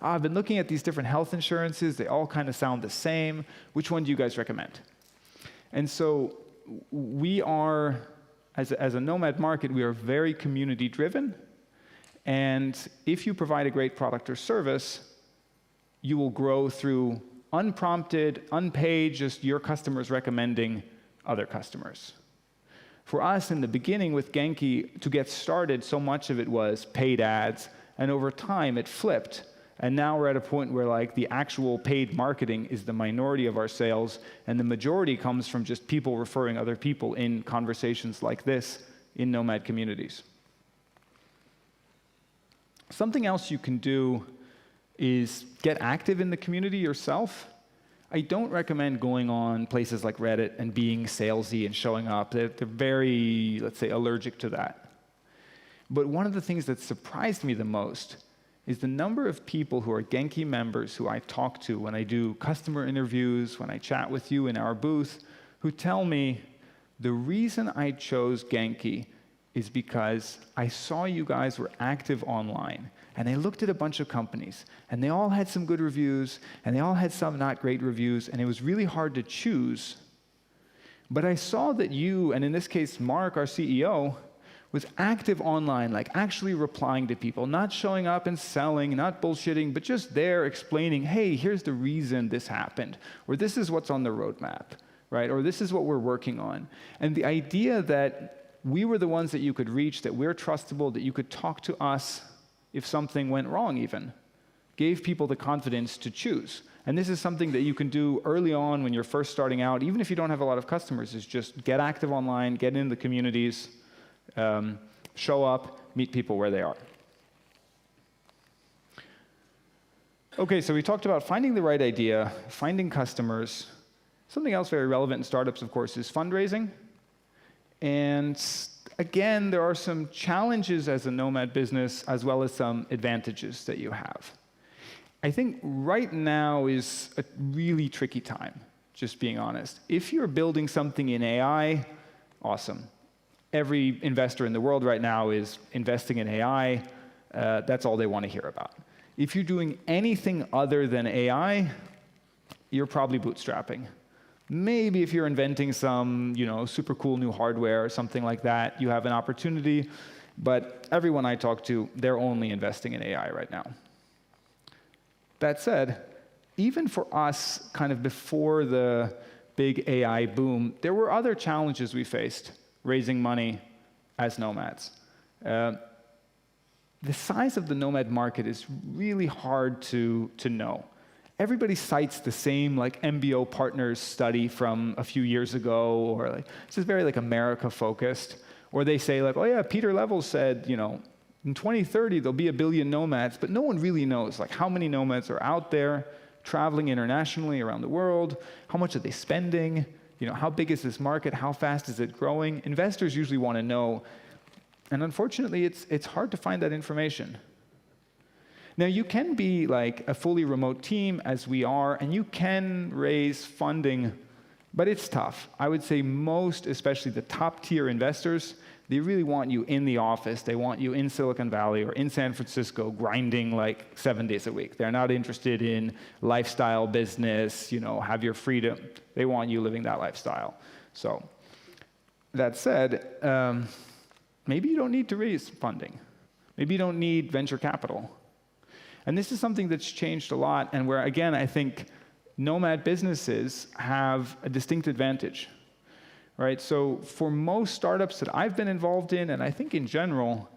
I've been looking at these different health insurances. They all kind of sound the same. Which one do you guys recommend? And so we are, as a nomad market, we are very community-driven. And if you provide a great product or service, you will grow through unprompted, unpaid, just your customers recommending other customers. For us, in the beginning with Genki, to get started, so much of it was paid ads, and over time it flipped. And now we're at a point where like the actual paid marketing is the minority of our sales, and the majority comes from just people referring other people in conversations like this in nomad communities. Something else you can do is get active in the community yourself. I don't recommend going on places like Reddit and being salesy and showing up. They're very, let's say, allergic to that. But one of the things that surprised me the most is the number of people who are Genki members who I talk to when I do customer interviews, when I chat with you in our booth, who tell me, the reason I chose Genki is because I saw you guys were active online, and I looked at a bunch of companies, and they all had some good reviews, and they all had some not great reviews, and it was really hard to choose. But I saw that you, and in this case, Mark, our CEO, was active online, like actually replying to people, not showing up and selling, not bullshitting, but just there explaining, hey, here's the reason this happened, or this is what's on the roadmap, right? Or this is what we're working on. And the idea that we were the ones that you could reach, that we're trustable, that you could talk to us if something went wrong even, gave people the confidence to choose. And this is something that you can do early on when you're first starting out, even if you don't have a lot of customers, is just get active online, get in the communities, show up, meet people where they are. Okay, so we talked about finding the right idea, finding customers. Something else very relevant in startups, of course, is fundraising. And again, there are some challenges as a nomad business, as well as some advantages that you have. I think right now is a really tricky time, just being honest. If you're building something in AI, awesome. Every investor in the world right now is investing in AI. That's all they want to hear about. If you're doing anything other than AI, you're probably bootstrapping. Maybe if you're inventing some, super cool new hardware or something like that, you have an opportunity. But everyone I talk to, they're only investing in AI right now. That said, even for us, kind of before the big AI boom, there were other challenges we faced raising money as nomads. The size of the nomad market is really hard to know. Everybody cites the same like MBO Partners study from a few years ago, or like this is very like America focused. Or they say like, oh yeah, Peter Levels said, you know, in 2030 there'll be 1 billion nomads, but no one really knows like how many nomads are out there traveling internationally around the world, how much are they spending, you know, how big is this market, how fast is it growing? Investors usually want to know, and unfortunately it's hard to find that information. Now, you can be like a fully remote team, as we are, and you can raise funding, but it's tough. I would say most, especially the top-tier investors, they really want you in the office. They want you in Silicon Valley or in San Francisco grinding like 7 days a week. They're not interested in lifestyle business, you know, have your freedom. They want you living that lifestyle. So, that said, maybe you don't need to raise funding. Maybe you don't need venture capital. And this is something that's changed a lot, and where, again, I think nomad businesses have a distinct advantage, right? So for most startups that I've been involved in, and I think in general,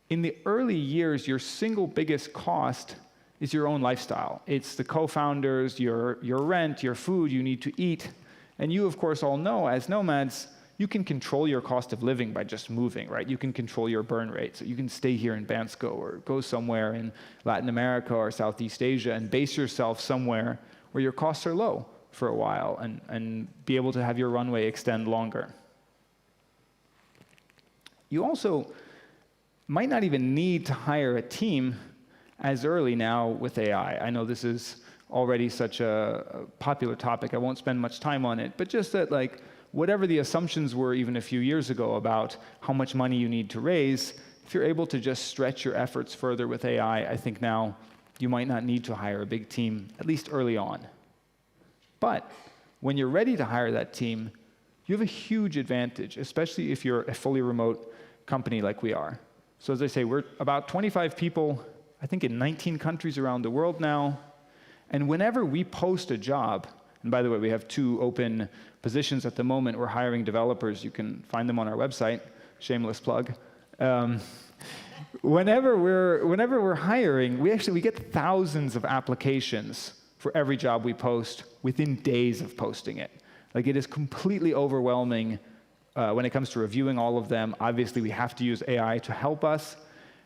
in the early years, your single biggest cost is your own lifestyle. It's the co-founders, your rent, your food you need to eat. And you, of course, all know, as nomads, you can control your cost of living by just moving, right? You can control your burn rate. So you can stay here in Bansko or go somewhere in Latin America or Southeast Asia and base yourself somewhere where your costs are low for a while and be able to have your runway extend longer. You also might not even need to hire a team as early now with AI. I know this is already such a popular topic. I won't spend much time on it, but just that like, whatever the assumptions were even a few years ago about how much money you need to raise, if you're able to just stretch your efforts further with AI, I think now you might not need to hire a big team, at least early on. But when you're ready to hire that team, you have a huge advantage, especially if you're a fully remote company like we are. So as I say, we're about 25 people, I think in 19 countries around the world now. And whenever we post a job, and by the way, we have 2 open positions at the moment. We're hiring developers. You can find them on our website. Shameless plug. Whenever we're hiring, we get thousands of applications for every job we post within days of posting it. Like, it is completely overwhelming when it comes to reviewing all of them. Obviously, we have to use AI to help us.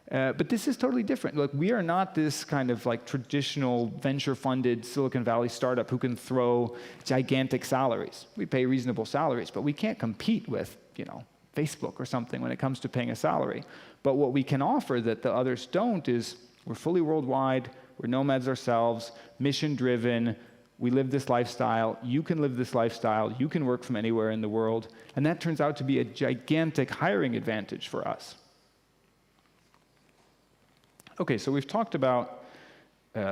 But this is totally different. Look, we are not this kind of like traditional venture-funded Silicon Valley startup who can throw gigantic salaries. We pay reasonable salaries, but we can't compete with, you know, Facebook or something when it comes to paying a salary. But what we can offer that the others don't is we're fully worldwide, we're nomads ourselves, mission-driven, we live this lifestyle, you can live this lifestyle, you can work from anywhere in the world, and that turns out to be a gigantic hiring advantage for us. Okay, so we've talked about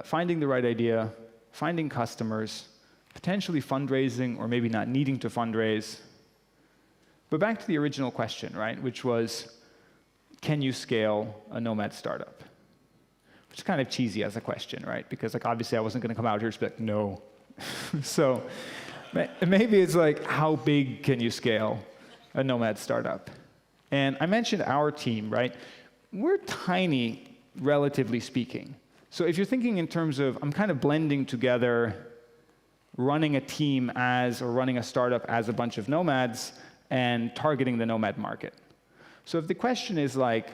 finding the right idea, finding customers, potentially fundraising or maybe not needing to fundraise. But back to the original question, right, which was, can you scale a nomad startup? Which is kind of cheesy as a question, right? Because like obviously I wasn't going to come out here and be like, no. So maybe it's like, how big can you scale a nomad startup? And I mentioned our team, right? We're tiny, relatively speaking. So if you're thinking in terms of, I'm kind of blending together running a team as, or running a startup as a bunch of nomads and targeting the nomad market. So if the question is like,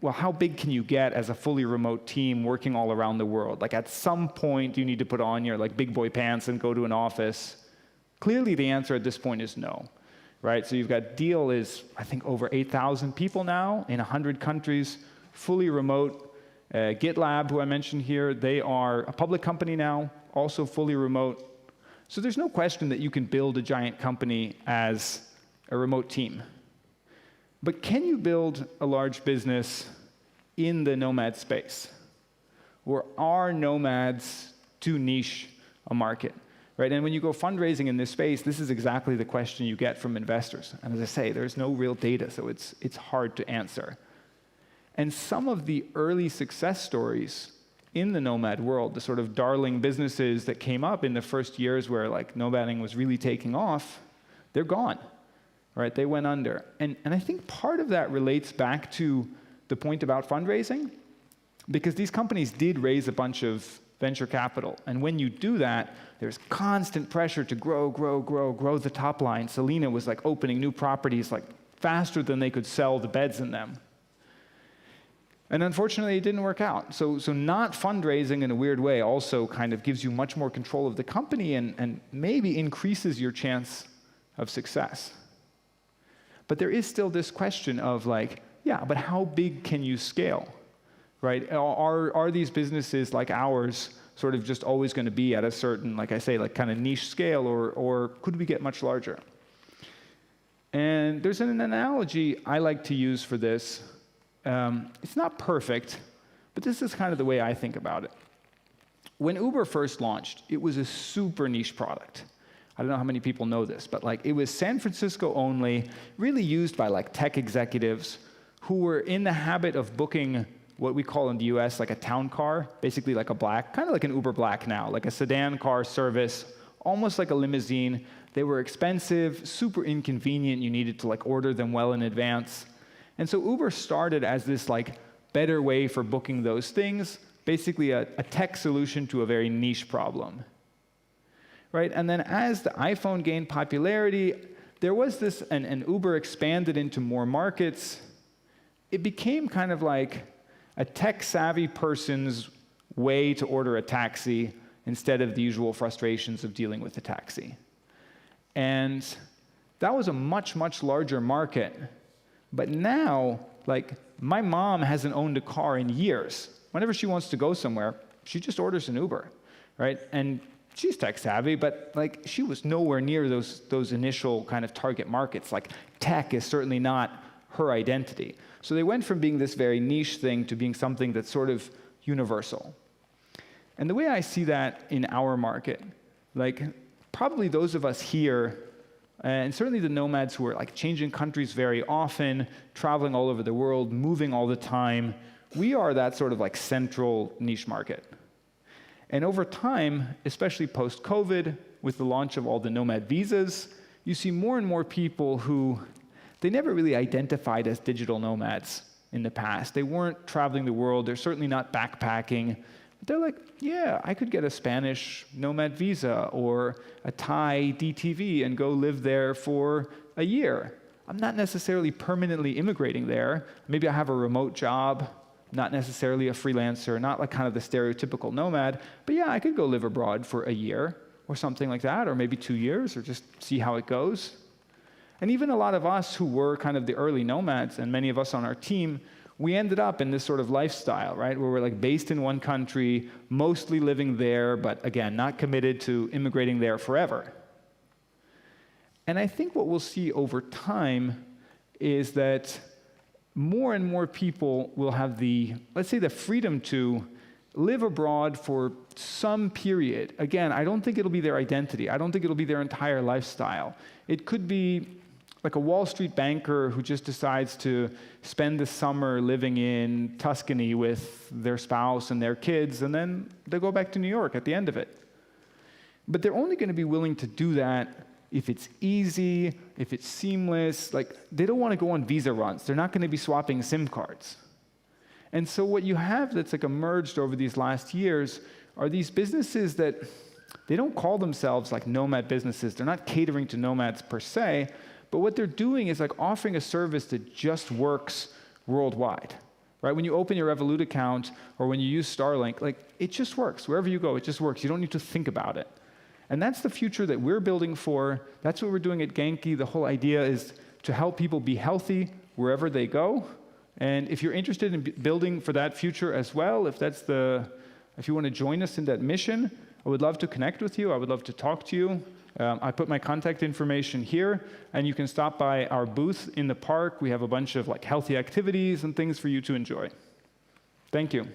well, how big can you get as a fully remote team working all around the world? Like at some point you need to put on your like big boy pants and go to an office. Clearly the answer at this point is no, right? So you've got Deal is, I think, over 8,000 people now in 100 countries, fully remote. GitLab, who I mentioned here, they are a public company now, also fully remote. So there's no question that you can build a giant company as a remote team. But can you build a large business in the nomad space? Or are nomads too niche a market? Right? And when you go fundraising in this space, this is exactly the question you get from investors. And as I say, there's no real data, so it's hard to answer. And some of the early success stories in the nomad world, the sort of darling businesses that came up in the first years where like nomading was really taking off, they're gone, right? They went under. And I think part of that relates back to the point about fundraising, because these companies did raise a bunch of venture capital. And when you do that, there's constant pressure to grow the top line. Selena was like opening new properties like faster than they could sell the beds in them. And unfortunately, it didn't work out. So not fundraising in a weird way also kind of gives you much more control of the company and maybe increases your chance of success. But there is still this question of like, yeah, but how big can you scale, right? Are these businesses like ours sort of just always going to be at a certain, like I say, like kind of niche scale, or could we get much larger? And there's an analogy I like to use for this. It's not perfect, but this is kind of the way I think about it. When Uber first launched, it was a super niche product. I don't know how many people know this, but like it was San Francisco only, really used by like tech executives who were in the habit of booking what we call in the US like a town car, basically like a black, kind of like an Uber Black now, like a sedan car service, almost like a limousine. They were expensive, super inconvenient. You needed to like order them well in advance. And so Uber started as this like better way for booking those things, basically a tech solution to a very niche problem, right? And then as the iPhone gained popularity, there was this, and Uber expanded into more markets. It became kind of like a tech-savvy person's way to order a taxi instead of the usual frustrations of dealing with a taxi. And that was a much, much larger market. But now, like, my mom hasn't owned a car in years. Whenever she wants to go somewhere, she just orders an Uber, right? And she's tech-savvy, but, like, she was nowhere near those initial kind of target markets. Like, tech is certainly not her identity. So they went from being this very niche thing to being something that's sort of universal. And the way I see that in our market, like, probably those of us here, and certainly the nomads who are like changing countries very often, traveling all over the world, moving all the time, we are that sort of like central niche market. And over time, especially post-COVID, with the launch of all the nomad visas, you see more and more people who, they never really identified as digital nomads in the past. They weren't traveling the world, they're certainly not backpacking. But they're like, yeah, I could get a Spanish nomad visa or a Thai DTV and go live there for a year. I'm not necessarily permanently immigrating there. Maybe I have a remote job, not necessarily a freelancer, not like kind of the stereotypical nomad, but yeah, I could go live abroad for a year or something like that, or maybe 2 years, or just see how it goes. And even a lot of us who were kind of the early nomads, and many of us on our team, we ended up in this sort of lifestyle, right, where we're like based in one country, mostly living there, but again, not committed to immigrating there forever. And I think what we'll see over time is that more and more people will have the, let's say, the freedom to live abroad for some period. Again, I don't think it'll be their identity. I don't think it'll be their entire lifestyle. It could be like a Wall Street banker who just decides to spend the summer living in Tuscany with their spouse and their kids, and then they go back to New York at the end of it. But they're only going to be willing to do that if it's easy, if it's seamless. Like, they don't want to go on visa runs. They're not going to be swapping SIM cards. And so what you have that's like emerged over these last years are these businesses that they don't call themselves like nomad businesses. They're not catering to nomads per se, but what they're doing is like offering a service that just works worldwide, right? When you open your Revolut account or when you use Starlink, like it just works. Wherever you go, it just works. You don't need to think about it. And that's the future that we're building for. That's what we're doing at Genki. The whole idea is to help people be healthy wherever they go. And if you're interested in building for that future as well, if you want to join us in that mission, I would love to connect with you. I would love to talk to you. I put my contact information here, and you can stop by our booth in the park. We have a bunch of like healthy activities and things for you to enjoy. Thank you.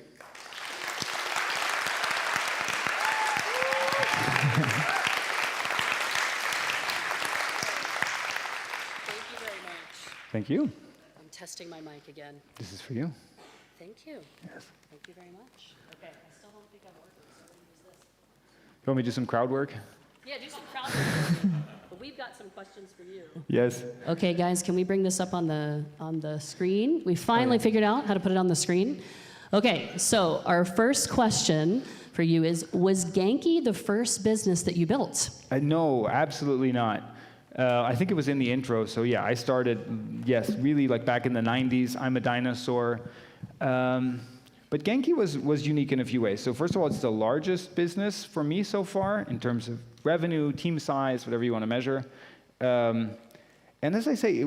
Thank you very much. Thank you. I'm testing my mic again. This is for you. Thank you. Yes. Thank you very much. Okay, I still don't think I'm working, so I'm gonna use this. You want me to do some crowd work? Yeah, do some crowd work. But we've got some questions for you. Yes. Okay, guys, can we bring this up on the screen? We finally figured out how to put it on the screen. Okay, so our first question for you is, was Genki the first business that you built? No, absolutely not. I think it was in the intro. So yeah, I started, yes, really like back in the 90s. I'm a dinosaur. But Genki was unique in a few ways. So first of all, it's the largest business for me so far in terms of revenue, team size, whatever you want to measure. And as I say,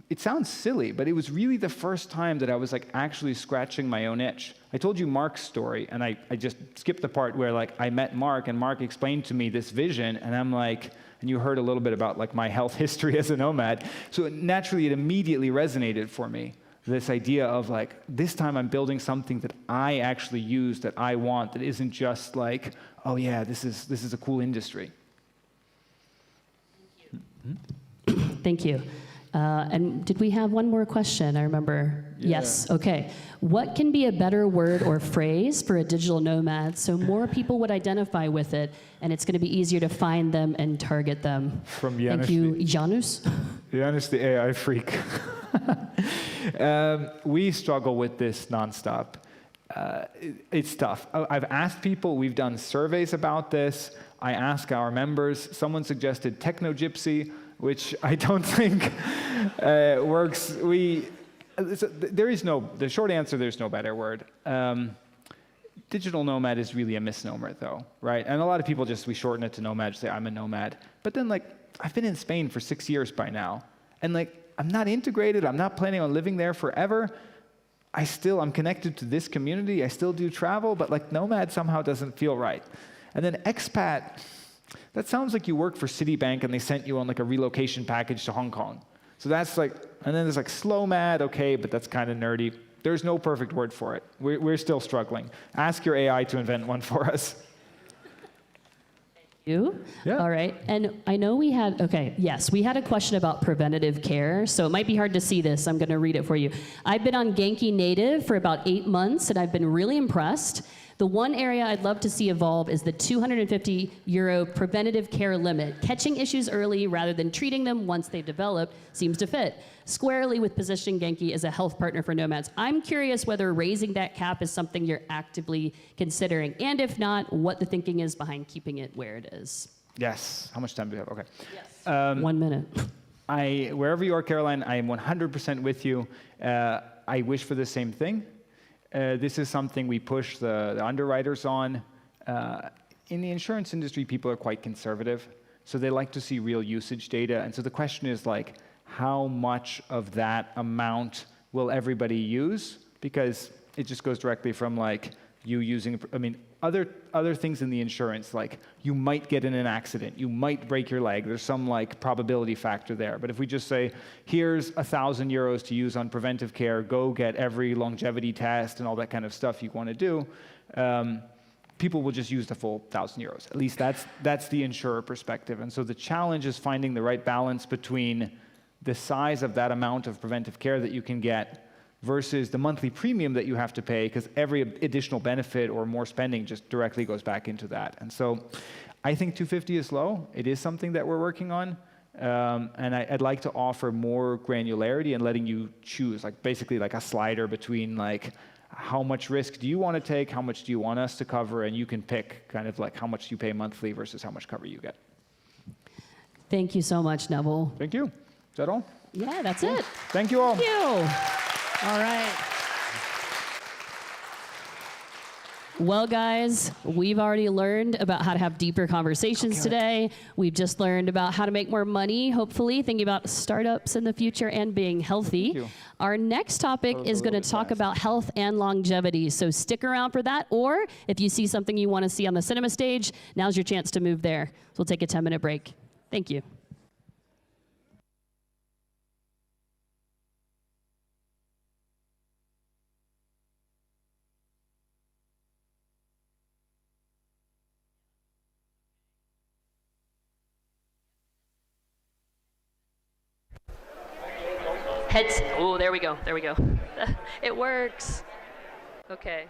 it sounds silly, but it was really the first time that I was like actually scratching my own itch. I told you Mark's story, and I just skipped the part where like I met Mark, and Mark explained to me this vision, and I'm like, and you heard a little bit about like my health history as a nomad. So naturally, it immediately resonated for me. This idea of like, this time I'm building something that I actually use, that I want, that isn't just like, oh yeah, this is a cool industry. Thank you. And did we have one more question? I remember. Yeah. Yes. Okay. What can be a better word or phrase for a digital nomad so more people would identify with it, and it's going to be easier to find them and target them? From Thank you, Janus. Janus, the AI freak. We struggle with this nonstop. It's tough. I've asked people, we've done surveys about this. I ask our members, someone suggested techno gypsy, which I don't think works. The short answer, there's no better word. Digital nomad is really a misnomer though, right? And a lot of people we shorten it to nomad, say I'm a nomad. But then like, I've been in Spain for 6 years by now. And like, I'm not integrated, I'm not planning on living there forever. I'm connected to this community, I still do travel, but like nomad somehow doesn't feel right. And then expat, that sounds like you work for Citibank and they sent you on like a relocation package to Hong Kong. So that's like, and then there's like slow mad, okay, but that's kind of nerdy. There's no perfect word for it. We're still struggling. Ask your AI to invent one for us. You? Yeah. All right. And I know we had a question about preventative care. So it might be hard to see this. I'm going to read it for you. I've been on Genki Native for about 8 months, and I've been really impressed. The one area I'd love to see evolve is the €250 preventative care limit. Catching issues early rather than treating them once they develop seems to fit squarely with positioning Genki as a health partner for nomads. I'm curious whether raising that cap is something you're actively considering, and if not, what the thinking is behind keeping it where it is. Yes. How much time do we have? Okay. Yes. 1 minute. Wherever you are, Caroline, I am 100% with you. I wish for the same thing. This is something we push the underwriters on. In the insurance industry, people are quite conservative, so they like to see real usage data. And so the question is like, how much of that amount will everybody use? Because it just goes directly from like you using, other things in the insurance, like you might get in an accident, you might break your leg, there's some like probability factor there. But if we just say, here's €1,000 to use on preventive care, go get every longevity test and all that kind of stuff you want to do, people will just use the full €1,000. At least that's the insurer perspective. And so the challenge is finding the right balance between the size of that amount of preventive care that you can get versus the monthly premium that you have to pay, because every additional benefit or more spending just directly goes back into that. And so I think 250 is low. It is something that we're working on. And I'd like to offer more granularity and letting you choose, like basically like a slider between like how much risk do you want to take, how much do you want us to cover, and you can pick kind of like how much you pay monthly versus how much cover you get. Thank you so much, Neville. Thank you. Is that all? Yeah, that's it. Thank you all. Thank you. All right. Well, guys, we've already learned about how to have deeper conversations today. We've just learned about how to make more money, hopefully, thinking about startups in the future and being healthy. Our next topic is going to talk about health and longevity. So stick around for that. Or if you see something you want to see on the cinema stage, now's your chance to move there. So we'll take a 10-minute break. Thank you. Heads. Oh, there we go. There we go. It works. Okay.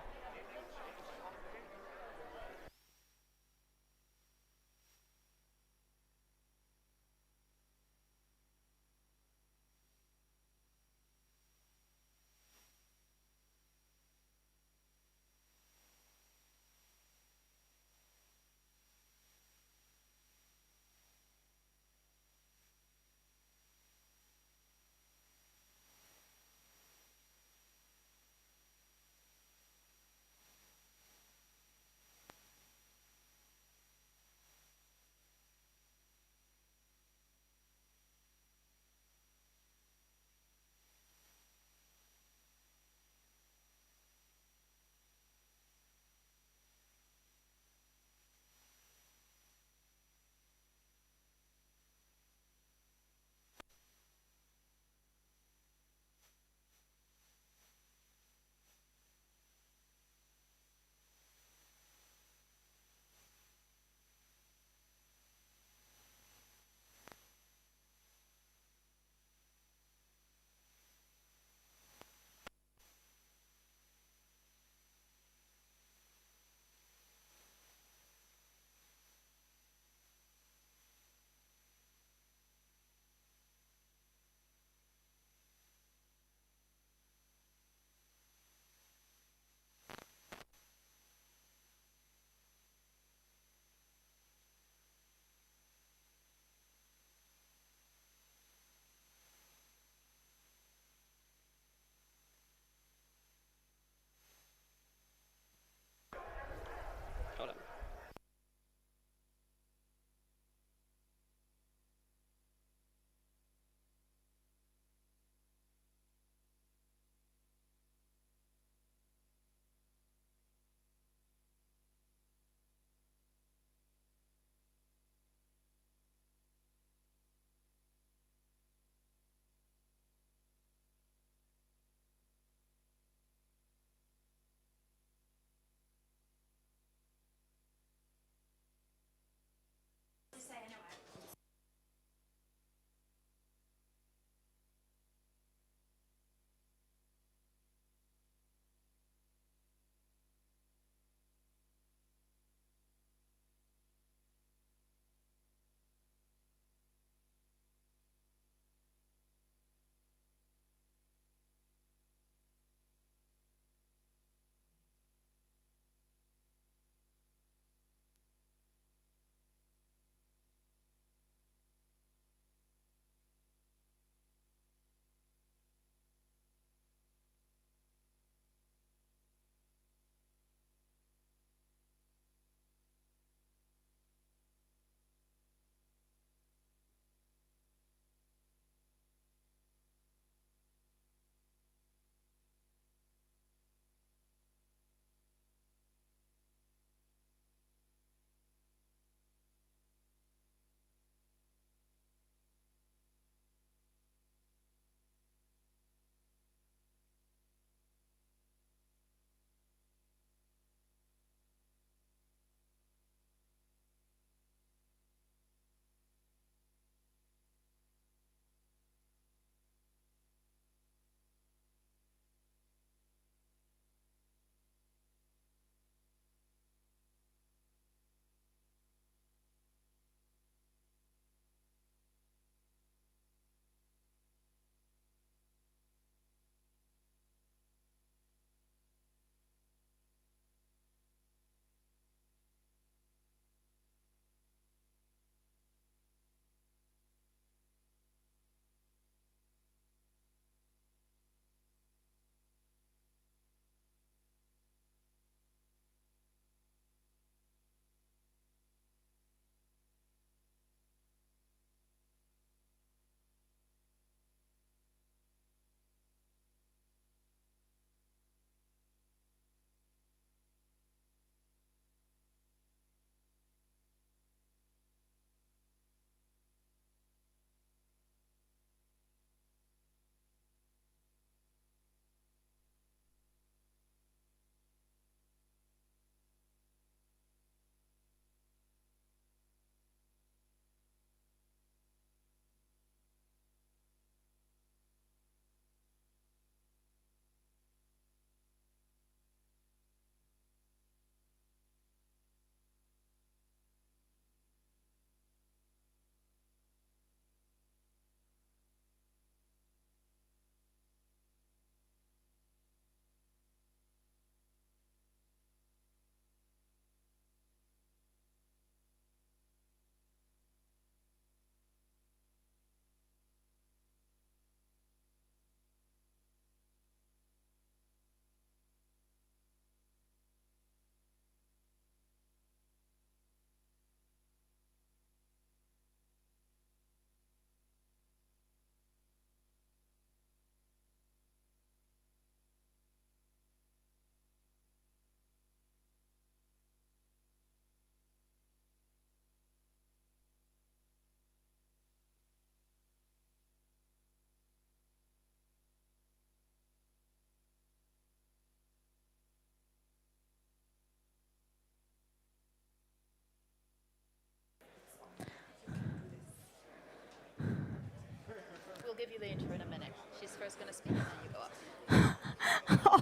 give you the intro in a minute. She's first going to speak and then you go up.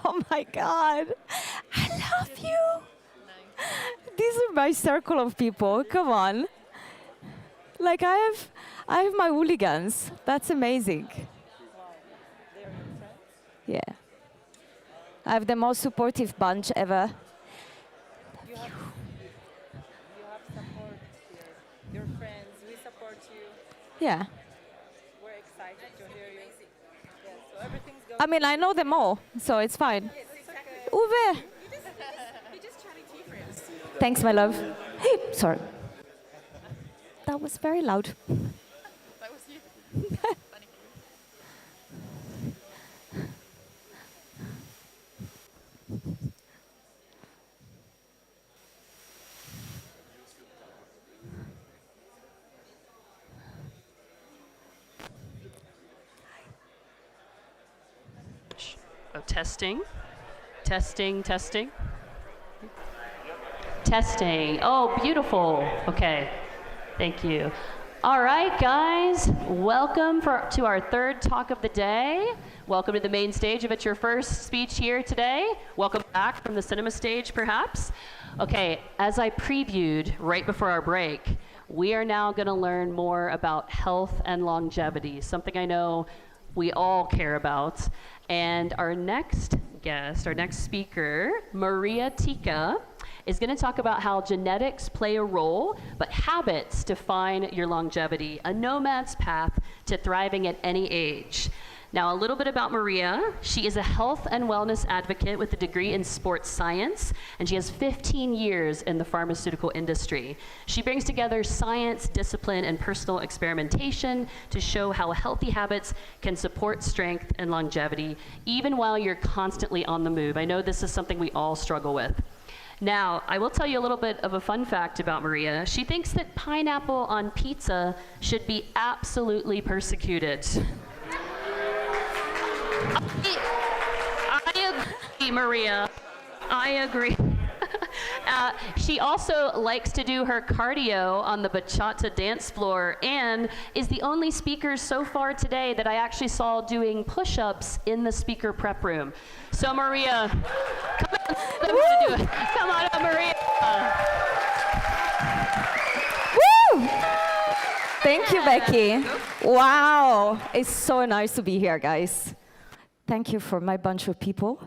Oh my God. I love you. These are my circle of people. Come on. Like I have my hooligans. That's amazing. Yeah. I have the most supportive bunch ever. You have support here. Your friends, we support you. Yeah. We're excited to hear you. Yeah, so everything's going. I mean, I know them all, so it's fine. Uwe. You're just chatting tea friends. Thanks, my love. Sorry. That was very loud. That was you. Funny. Oh, testing. Testing, testing. Testing. Oh, beautiful. Okay. Thank you. All right, guys. Welcome to our third talk of the day. Welcome to the main stage if it's your first speech here today. Welcome back from the cinema stage, perhaps. Okay, as I previewed right before our break, we are now going to learn more about health and longevity, something I know we all care about. And our next guest, our next speaker, Maria Tika, is going to talk about how genetics play a role, but habits define your longevity, a nomad's path to thriving at any age. Now, a little bit about Maria. She is a health and wellness advocate with a degree in sports science, and she has 15 years in the pharmaceutical industry. She brings together science, discipline, and personal experimentation to show how healthy habits can support strength and longevity, even while you're constantly on the move. I know this is something we all struggle with. Now, I will tell you a little bit of a fun fact about Maria. She thinks that pineapple on pizza should be absolutely persecuted. I agree, Maria. I agree. She also likes to do her cardio on the bachata dance floor and is the only speaker so far today that I actually saw doing push-ups in the speaker prep room. So Maria, come on, do it. Come on up, Maria. Woo! Thank you, Becky. Wow, it's so nice to be here, guys. Thank you for my bunch of people.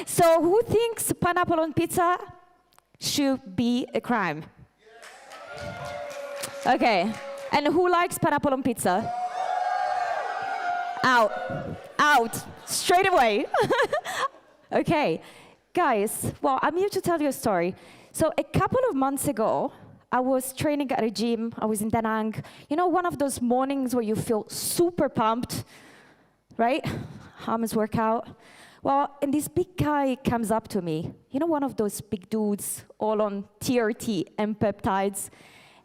So who thinks pineapple on pizza should be a crime? Okay, and who likes pineapple on pizza? Out, straight away. Okay, guys, well, I'm here to tell you a story. So a couple of months ago, I was training at a gym. I was in Da Nang. You know, one of those mornings where you feel super pumped, right? Arms workout. Well, and this big guy comes up to me. You know, one of those big dudes, all on TRT and peptides.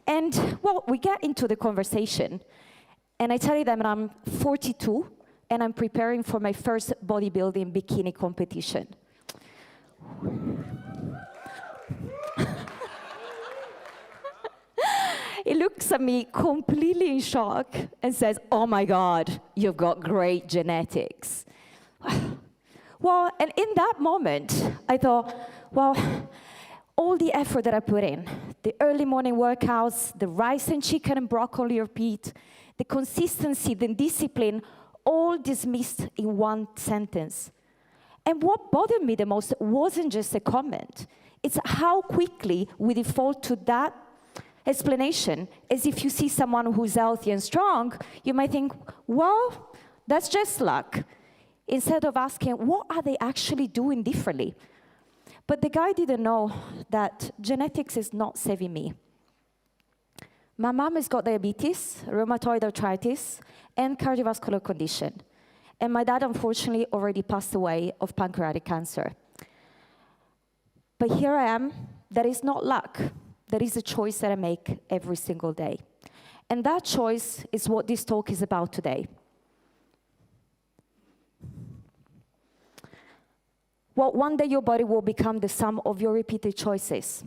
And, well, we get into the conversation. And I tell him that I'm 42, and I'm preparing for my first bodybuilding bikini competition. He looks at me completely in shock and says, "Oh my God, you've got great genetics." Well, and in that moment, I thought, well, all the effort that I put in, the early morning workouts, the rice and chicken and broccoli repeat, the consistency, the discipline, all dismissed in one sentence. And what bothered me the most wasn't just a comment. It's how quickly we default to that explanation, as if you see someone who's healthy and strong, you might think, well, that's just luck, instead of asking, what are they actually doing differently? But the guy didn't know that genetics is not saving me. My mom has got diabetes, rheumatoid arthritis, and cardiovascular condition. And my dad, unfortunately, already passed away of pancreatic cancer. But here I am. That is not luck. That is a choice that I make every single day. And that choice is what this talk is about today. Well, one day your body will become the sum of your repeated choices.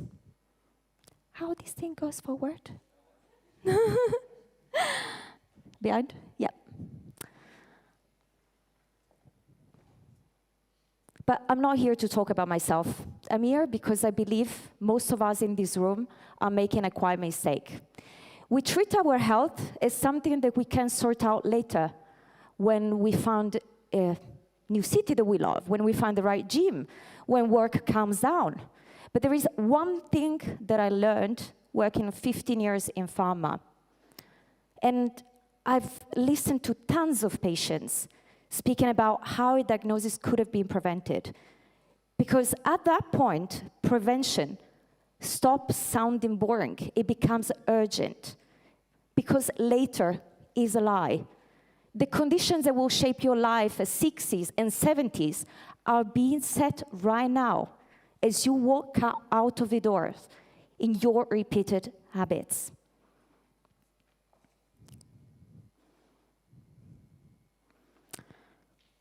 How this thing goes forward? behind? Yeah. But I'm not here to talk about myself. I'm here because I believe most of us in this room are making a quiet mistake. We treat our health as something that we can sort out later when we found a new city that we love, when we find the right gym, when work calms down. But there is one thing that I learned working 15 years in pharma. And I've listened to tons of patients speaking about how a diagnosis could have been prevented. Because at that point, prevention stops sounding boring. It becomes urgent. Because later is a lie. The conditions that will shape your life as 60s and 70s are being set right now as you walk out of the doors in your repeated habits.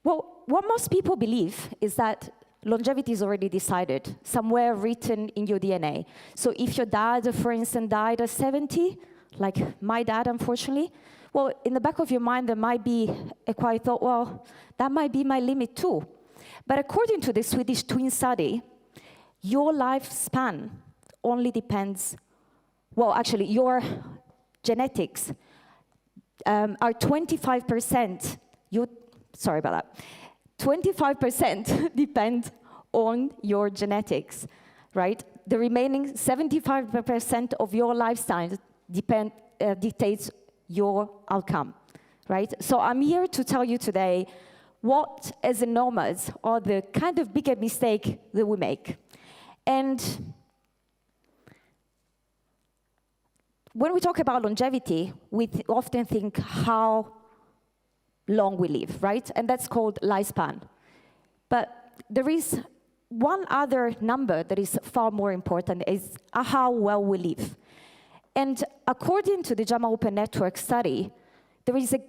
Well, what most people believe is that longevity is already decided, somewhere written in your DNA. So if your dad, for instance, died at 70, like my dad, unfortunately, well, in the back of your mind, there might be a quiet thought, well, that might be my limit too. But according to the Swedish twin study, your lifespan only depends, well, actually, your genetics are 25%. Sorry about that. 25% depend on your genetics, right? The remaining 75% of your lifestyle dictates your outcome, right? So I'm here to tell you today what, as a nomads, are the kind of bigger mistake that we make. And when we talk about longevity, we often think how long we live, right? And that's called lifespan. But there is one other number that is far more important, is how well we live. And according to the JAMA Open Network study, there is a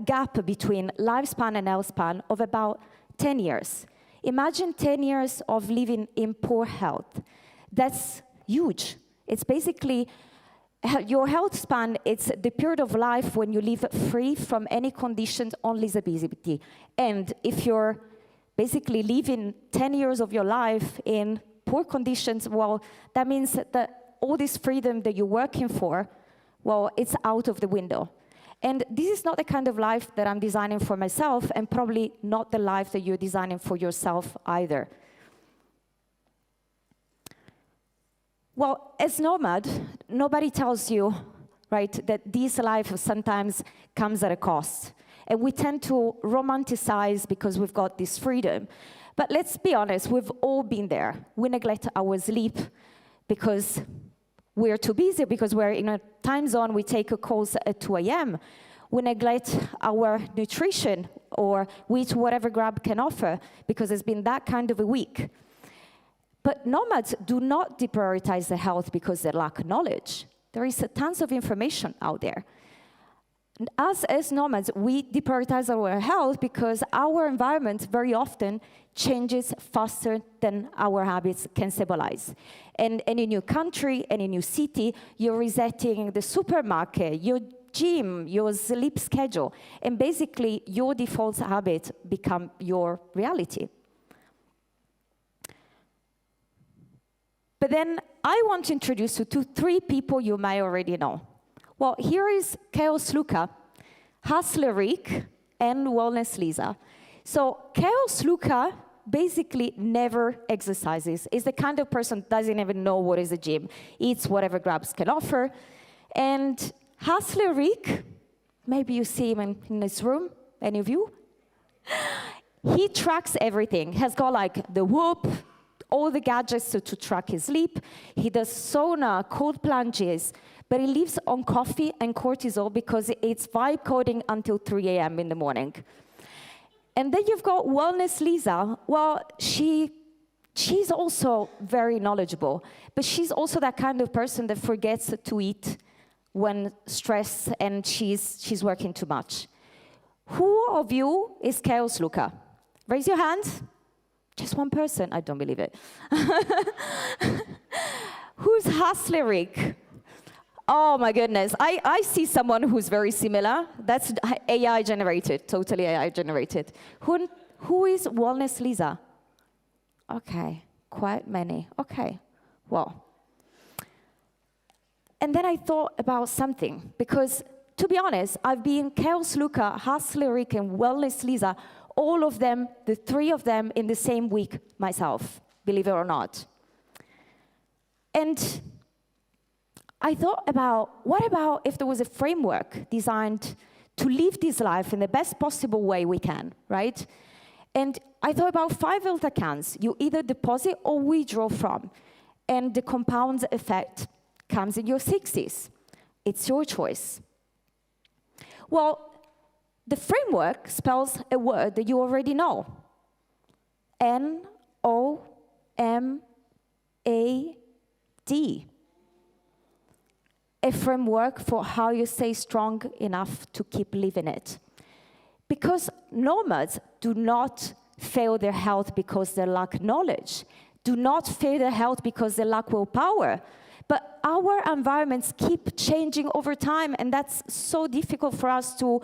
gap between lifespan and health span of about 10 years. Imagine 10 years of living in poor health. That's huge. It's basically your health span, it's the period of life when you live free from any conditions on disability. And if you're basically living 10 years of your life in poor conditions, well, that means that all this freedom that you're working for, well, it's out of the window. And this is not the kind of life that I'm designing for myself, and probably not the life that you're designing for yourself either. Well, as nomad, nobody tells you, right, that this life sometimes comes at a cost. And we tend to romanticize because we've got this freedom. But let's be honest, we've all been there. We neglect our sleep because we're too busy, because we're in a time zone, we take calls at 2 a.m. We neglect our nutrition, or we eat whatever Grab can offer because it's been that kind of a week. But nomads do not deprioritize their health because they lack knowledge. There is tons of information out there. And us as nomads, we deprioritize our health because our environment very often changes faster than our habits can stabilize. And any new country, any new city, you're resetting the supermarket, your gym, your sleep schedule, and basically your default habits become your reality. But then I want to introduce you to 3 people you might already know. Well, here is Chaos Luca, Hustler Rick, and Wellness Lisa. So Chaos Luca basically never exercises. Is the kind of person that doesn't even know what is a gym, eats whatever Grabs can offer. And Hustler Rick, maybe you see him in this room, any of you? He tracks everything. Has got like the Whoop, all the gadgets to track his sleep. He does sauna, cold plunges, but he lives on coffee and cortisol because it's vibe coding until 3 a.m. in the morning. And then you've got Wellness Lisa. Well, she's also very knowledgeable, but she's also that kind of person that forgets to eat when stressed and she's working too much. Who of you is Chaos Luca? Raise your hand. Just one person? I don't believe it. Who's Hustler Rick? Oh my goodness, I see someone who's very similar. That's AI generated, totally AI generated. Who is Wellness Lisa? Okay, quite many. Okay, well. And then I thought about something, because to be honest, I've been Chaos Luca, Hustler Rick, and Wellness Lisa, all of them, the three of them in the same week myself, believe it or not. And I thought about, what about if there was a framework designed to live this life in the best possible way we can, right? And I thought about 5 Alt accounts you either deposit or withdraw from, and the compound effect comes in your 60s. It's your choice. Well, the framework spells a word that you already know. N-O-M-A-D. A framework for how you stay strong enough to keep living it. Because nomads do not fail their health because they lack knowledge, do not fail their health because they lack willpower. But our environments keep changing over time, and that's so difficult for us to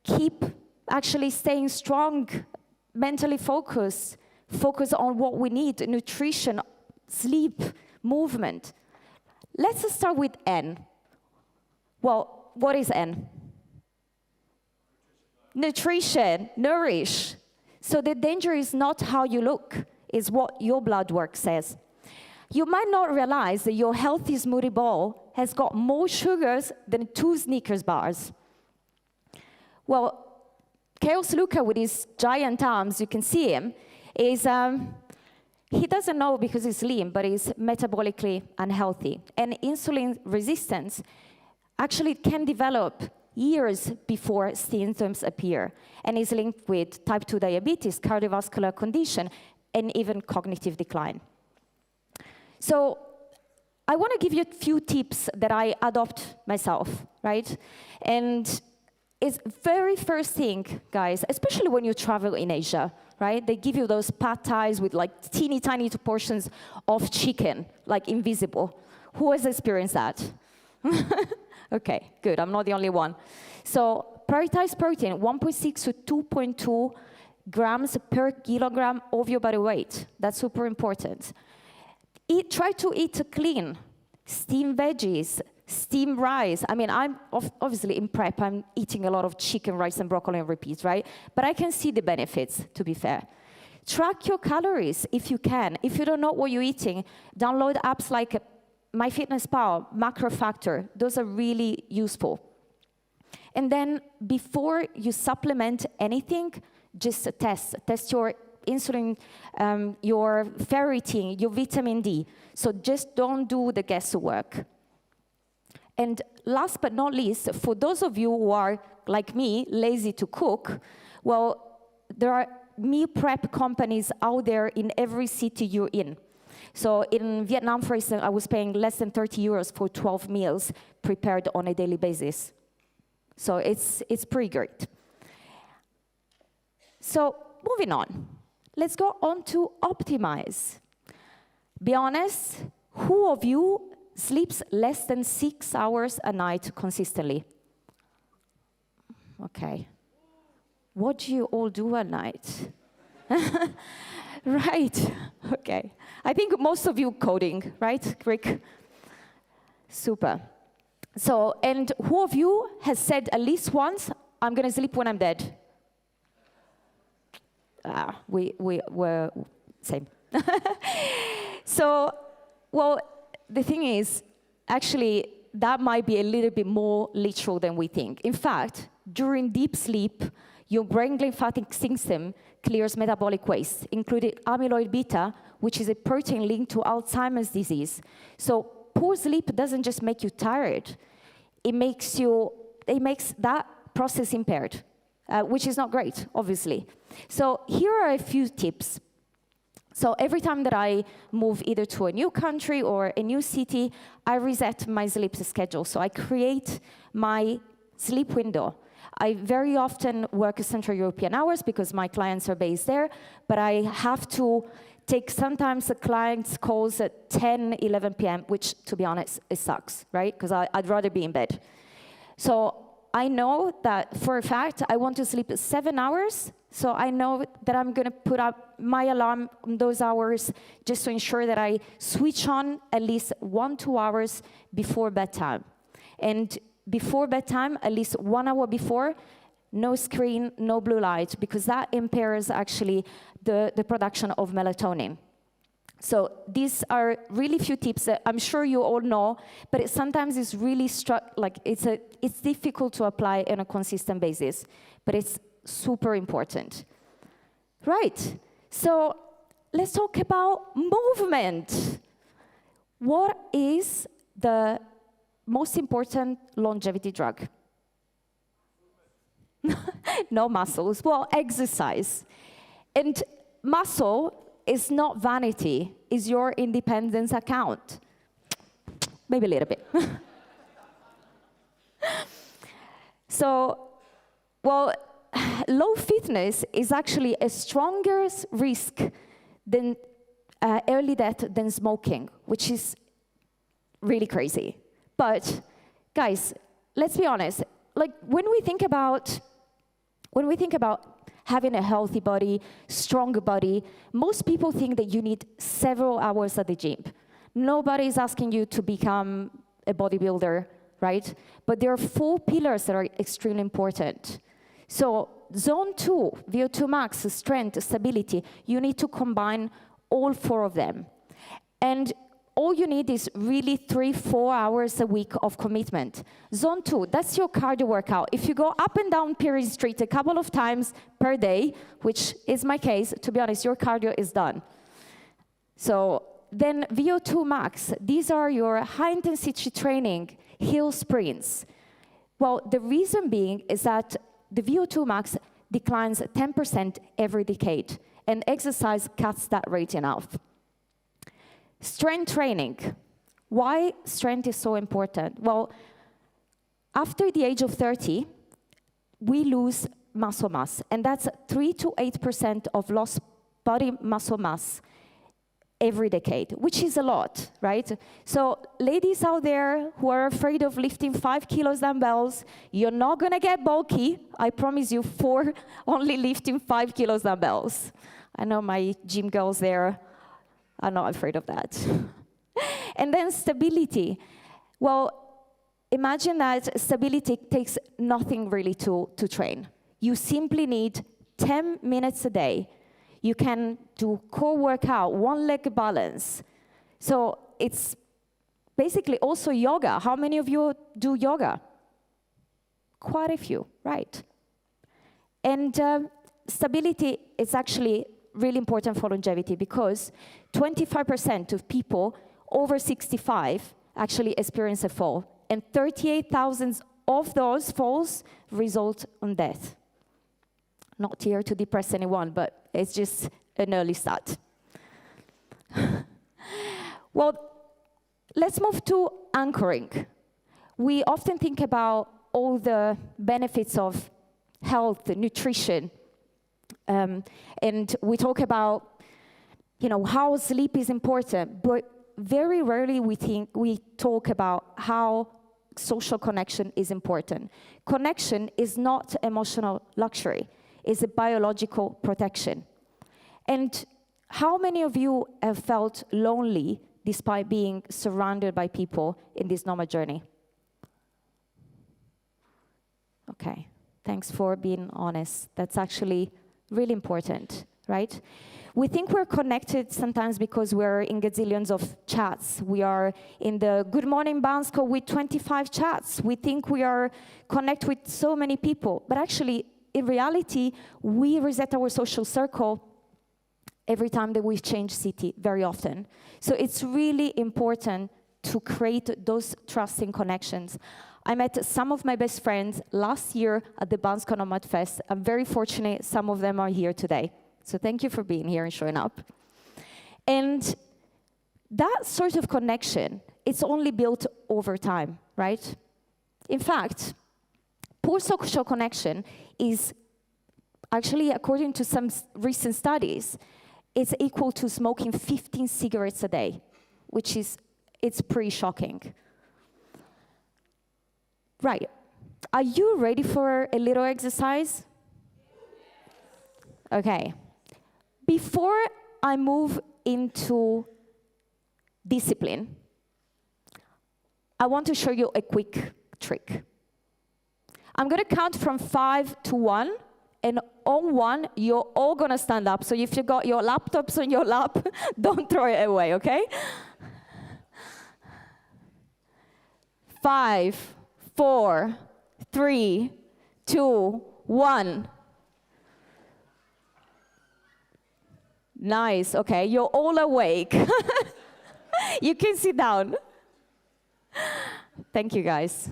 keep actually staying strong, mentally focus on what we need, nutrition, sleep, movement. Let's start with N. Well, what is N? Nutrition, nourish. So the danger is not how you look, it's what your blood work says. You might not realize that your healthy smoothie bowl has got more sugars than 2 Snickers bars. Well, Chaos Luca, with his giant arms, you can see him, is, he doesn't know because he's lean, but he's metabolically unhealthy. And insulin resistance actually can develop years before symptoms appear, and is linked with type 2 diabetes, cardiovascular condition, and even cognitive decline. So I want to give you a few tips that I adopt myself, right? And it's very first thing, guys, especially when you travel in Asia, right? They give you those pad thais with like teeny tiny portions of chicken, like invisible. Who has experienced that? Okay, good, I'm not the only one. So prioritize protein, 1.6 to 2.2 grams per kilogram of your body weight. That's super important. Try to eat clean, steamed veggies, steamed rice. I mean, I'm obviously in prep, I'm eating a lot of chicken, rice, and broccoli on repeat, right? But I can see the benefits, to be fair. Track your calories if you can. If you don't know what you're eating, download apps like MyFitnessPal, Macro Factor. Those are really useful. And then before you supplement anything, just test your insulin, your ferritin, your vitamin D. So just don't do the guesswork. And last but not least, for those of you who are, like me, lazy to cook, well, there are meal prep companies out there in every city you're in. So in Vietnam, for instance, I was paying less than 30 euros for 12 meals prepared on a daily basis. So it's pretty great. So moving on. Let's go on to optimize. Be honest, who of you sleeps less than 6 hours a night consistently? Okay. What do you all do at night? Right, okay. I think most of you coding, right, Rick? Super. So, and who of you has said at least once, I'm gonna sleep when I'm dead? We're same. So, well, the thing is, actually, that might be a little bit more literal than we think. In fact, during deep sleep, your brain lymphatic system clears metabolic waste, including amyloid beta, which is a protein linked to Alzheimer's disease. So poor sleep doesn't just make you tired, it makes that process impaired, which is not great, obviously. So here are a few tips. So every time that I move either to a new country or a new city, I reset my sleep schedule. So I create my sleep window. I very often work Central European hours because my clients are based there, but I have to take sometimes the client's calls at 10, 11 p.m., which, to be honest, it sucks, right? Because I'd rather be in bed. So I know that for a fact I want to sleep 7 hours, so I know that I'm going to put up my alarm on those hours just to ensure that I switch on at least 1-2 hours before bedtime. And before bedtime, at least 1 hour before, no screen, no blue light, because that impairs actually the production of melatonin. So these are really few tips that I'm sure you all know, but sometimes it's really it's difficult to apply on a consistent basis, but it's super important. Right, so let's talk about movement. What is the most important longevity drug? No muscles. Well, exercise. And muscle is not vanity, is your independence account. Maybe a little bit. So, well, low fitness is actually a stronger risk than early death than smoking, which is really crazy. But guys, let's be honest. Like when we think about having a healthy body, strong body, most people think that you need several hours at the gym. Nobody is asking you to become a bodybuilder, right? But there are 4 pillars that are extremely important. So zone 2, VO2 max, strength, stability, you need to combine all 4 of them. And all you need is really 3-4 hours a week of commitment. Zone 2, that's your cardio workout. If you go up and down Perry Street a couple of times per day, which is my case, to be honest, your cardio is done. So then VO2 max, these are your high intensity training, hill sprints. Well, the reason being is that the VO2 max declines 10% every decade, and exercise cuts that rate in half. Strength training. Why strength is so important? Well, after the age of 30, we lose muscle mass, and that's 3 to 8% of lost body muscle mass every decade, which is a lot, right? So ladies out there who are afraid of lifting 5 kilos dumbbells, you're not gonna get bulky, I promise you, for only lifting 5 kilos dumbbells. I know my gym girls there are not afraid of that. And then stability. Well, imagine that stability takes nothing really to train. You simply need 10 minutes a day. You can do core workout, 1-leg balance. So it's basically also yoga. How many of you do yoga? Quite a few, right? And stability is actually really important for longevity because 25% of people over 65 actually experience a fall, and 38,000 of those falls result in death. Not here to depress anyone, but it's just an early start. Well, let's move to anchoring. We often think about all the benefits of health, nutrition, and we talk about, how sleep is important, but very rarely we talk about how social connection is important. Connection is not emotional luxury. It's a biological protection. And how many of you have felt lonely despite being surrounded by people in this Nomad journey? Okay, thanks for being honest. That's actually really important, right? We think we're connected sometimes because we're in gazillions of chats. We are in the Good Morning Bansko with 25 chats. We think we are connected with so many people, but actually, in reality, we reset our social circle every time that we change city, very often. So it's really important to create those trusting connections. I met some of my best friends last year at the Bansko Nomad Fest. I'm very fortunate some of them are here today. So thank you for being here and showing up. And that sort of connection, it's only built over time, right? In fact, poor social connection is actually, according to some recent studies, it's equal to smoking 15 cigarettes a day, which is, it's pretty shocking. Right. Are you ready for a little exercise? Okay. Before I move into discipline, I want to show you a quick trick. I'm going to count from 5 to 1, and on 1, you're all going to stand up. So if you got your laptops on your lap, don't throw it away, okay? 5, 4, 3, 2, 1. Nice, okay, you're all awake. You can sit down. Thank you, guys.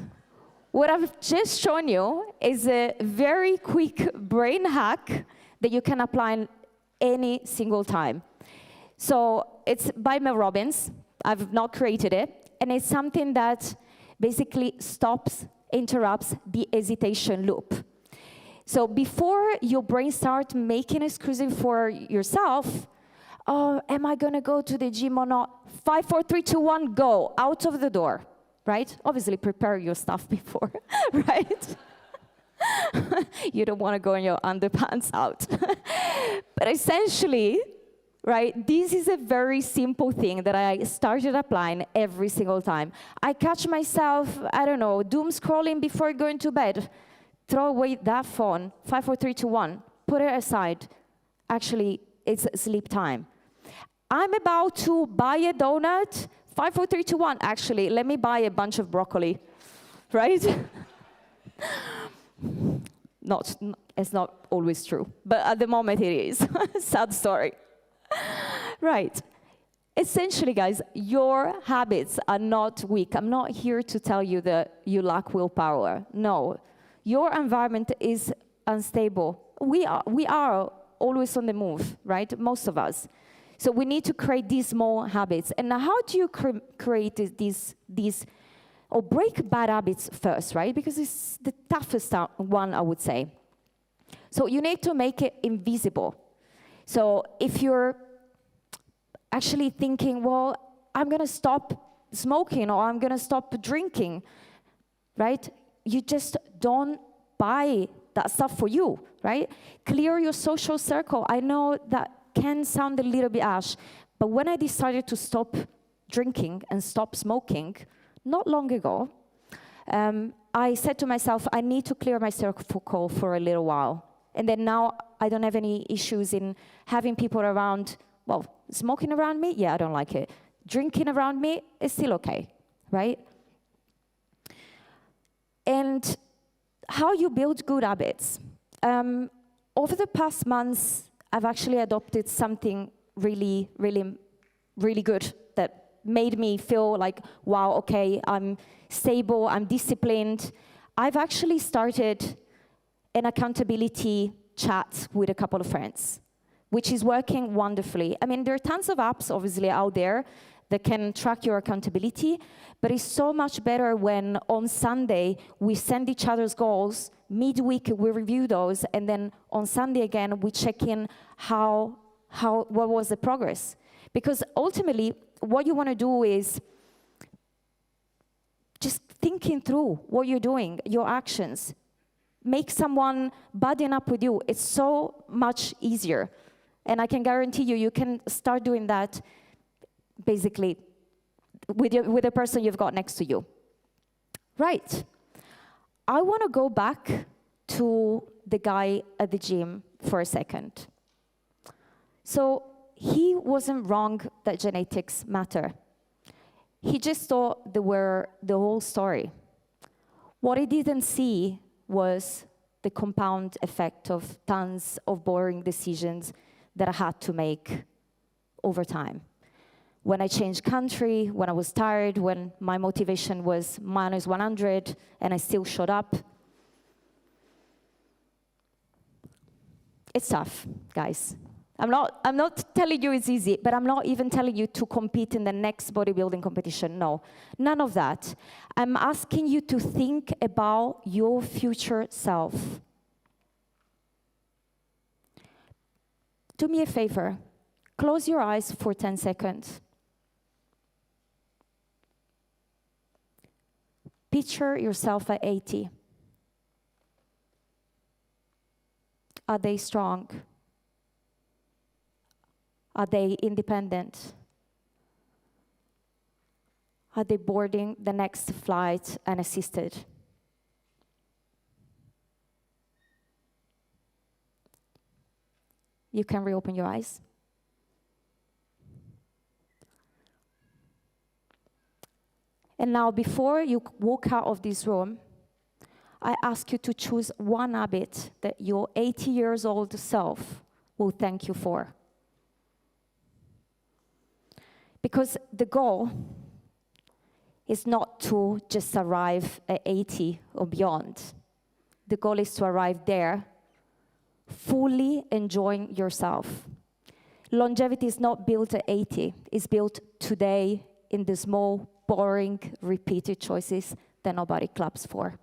What I've just shown you is a very quick brain hack that you can apply any single time. So it's by Mel Robbins. I've not created it. And it's something that basically stops, interrupts the hesitation loop. So before your brain starts making excuses for yourself, oh, am I going to go to the gym or not? 5, 4, 3, 2, 1, go. Out of the door, right? Obviously, prepare your stuff before, right? You don't want to go in your underpants out. But essentially, right, this is a very simple thing that I started applying every single time. I catch myself, I don't know, doom scrolling before going to bed. Throw away that phone, 5, 4, 3, 2, 1, put it aside. Actually, it's sleep time. I'm about to buy a donut, 5, 4, 3, 2, 1. Actually, let me buy a bunch of broccoli, right? It's not always true, but at the moment it is. Sad story. Right. Essentially, guys, your habits are not weak. I'm not here to tell you that you lack willpower. No. Your environment is unstable. We are always on the move, right? Most of us. So we need to create these small habits. And how do you create these, or break bad habits first, right? Because it's the toughest one, I would say. So you need to make it invisible. So if you're actually thinking, well, I'm going to stop smoking or I'm going to stop drinking, right? You just don't buy that stuff for you, right? Clear your social circle. I know that can sound a little bit harsh, but when I decided to stop drinking and stop smoking, not long ago, I said to myself, I need to clear my circle for a little while. And then now I don't have any issues in having people around, well, smoking around me, yeah, I don't like it. Drinking around me is still okay, right? And how you build good habits. Over the past months, I've actually adopted something really, really, really good that made me feel like, wow, okay, I'm stable, I'm disciplined. I've actually started an accountability chat with a couple of friends, which is working wonderfully. I mean, there are tons of apps, obviously, out there that can track your accountability, but it's so much better when on Sunday we send each other's goals, midweek we review those, and then on Sunday again we check in what was the progress. Because ultimately, what you want to do is just thinking through what you're doing, your actions. Make someone buddying up with you. It's so much easier. And I can guarantee you, you can start doing that basically with the person you've got next to you. Right. I want to go back to the guy at the gym for a second. So he wasn't wrong that genetics matter. He just thought they were the whole story. What he didn't see was the compound effect of tons of boring decisions that I had to make over time. When I changed country, when I was tired, when my motivation was minus 100 and I still showed up. It's tough, guys. I'm not telling you it's easy, but I'm not even telling you to compete in the next bodybuilding competition. No, none of that. I'm asking you to think about your future self. Do me a favor. Close your eyes for 10 seconds. Picture yourself at 80. Are they strong? Are they independent? Are they boarding the next flight unassisted? You can reopen your eyes. And now, before you walk out of this room, I ask you to choose one habit that your 80 years old self will thank you for. Because the goal is not to just arrive at 80 or beyond. The goal is to arrive there, fully enjoying yourself. Longevity is not built at 80, it's built today in the small, boring, repeated choices that nobody claps for.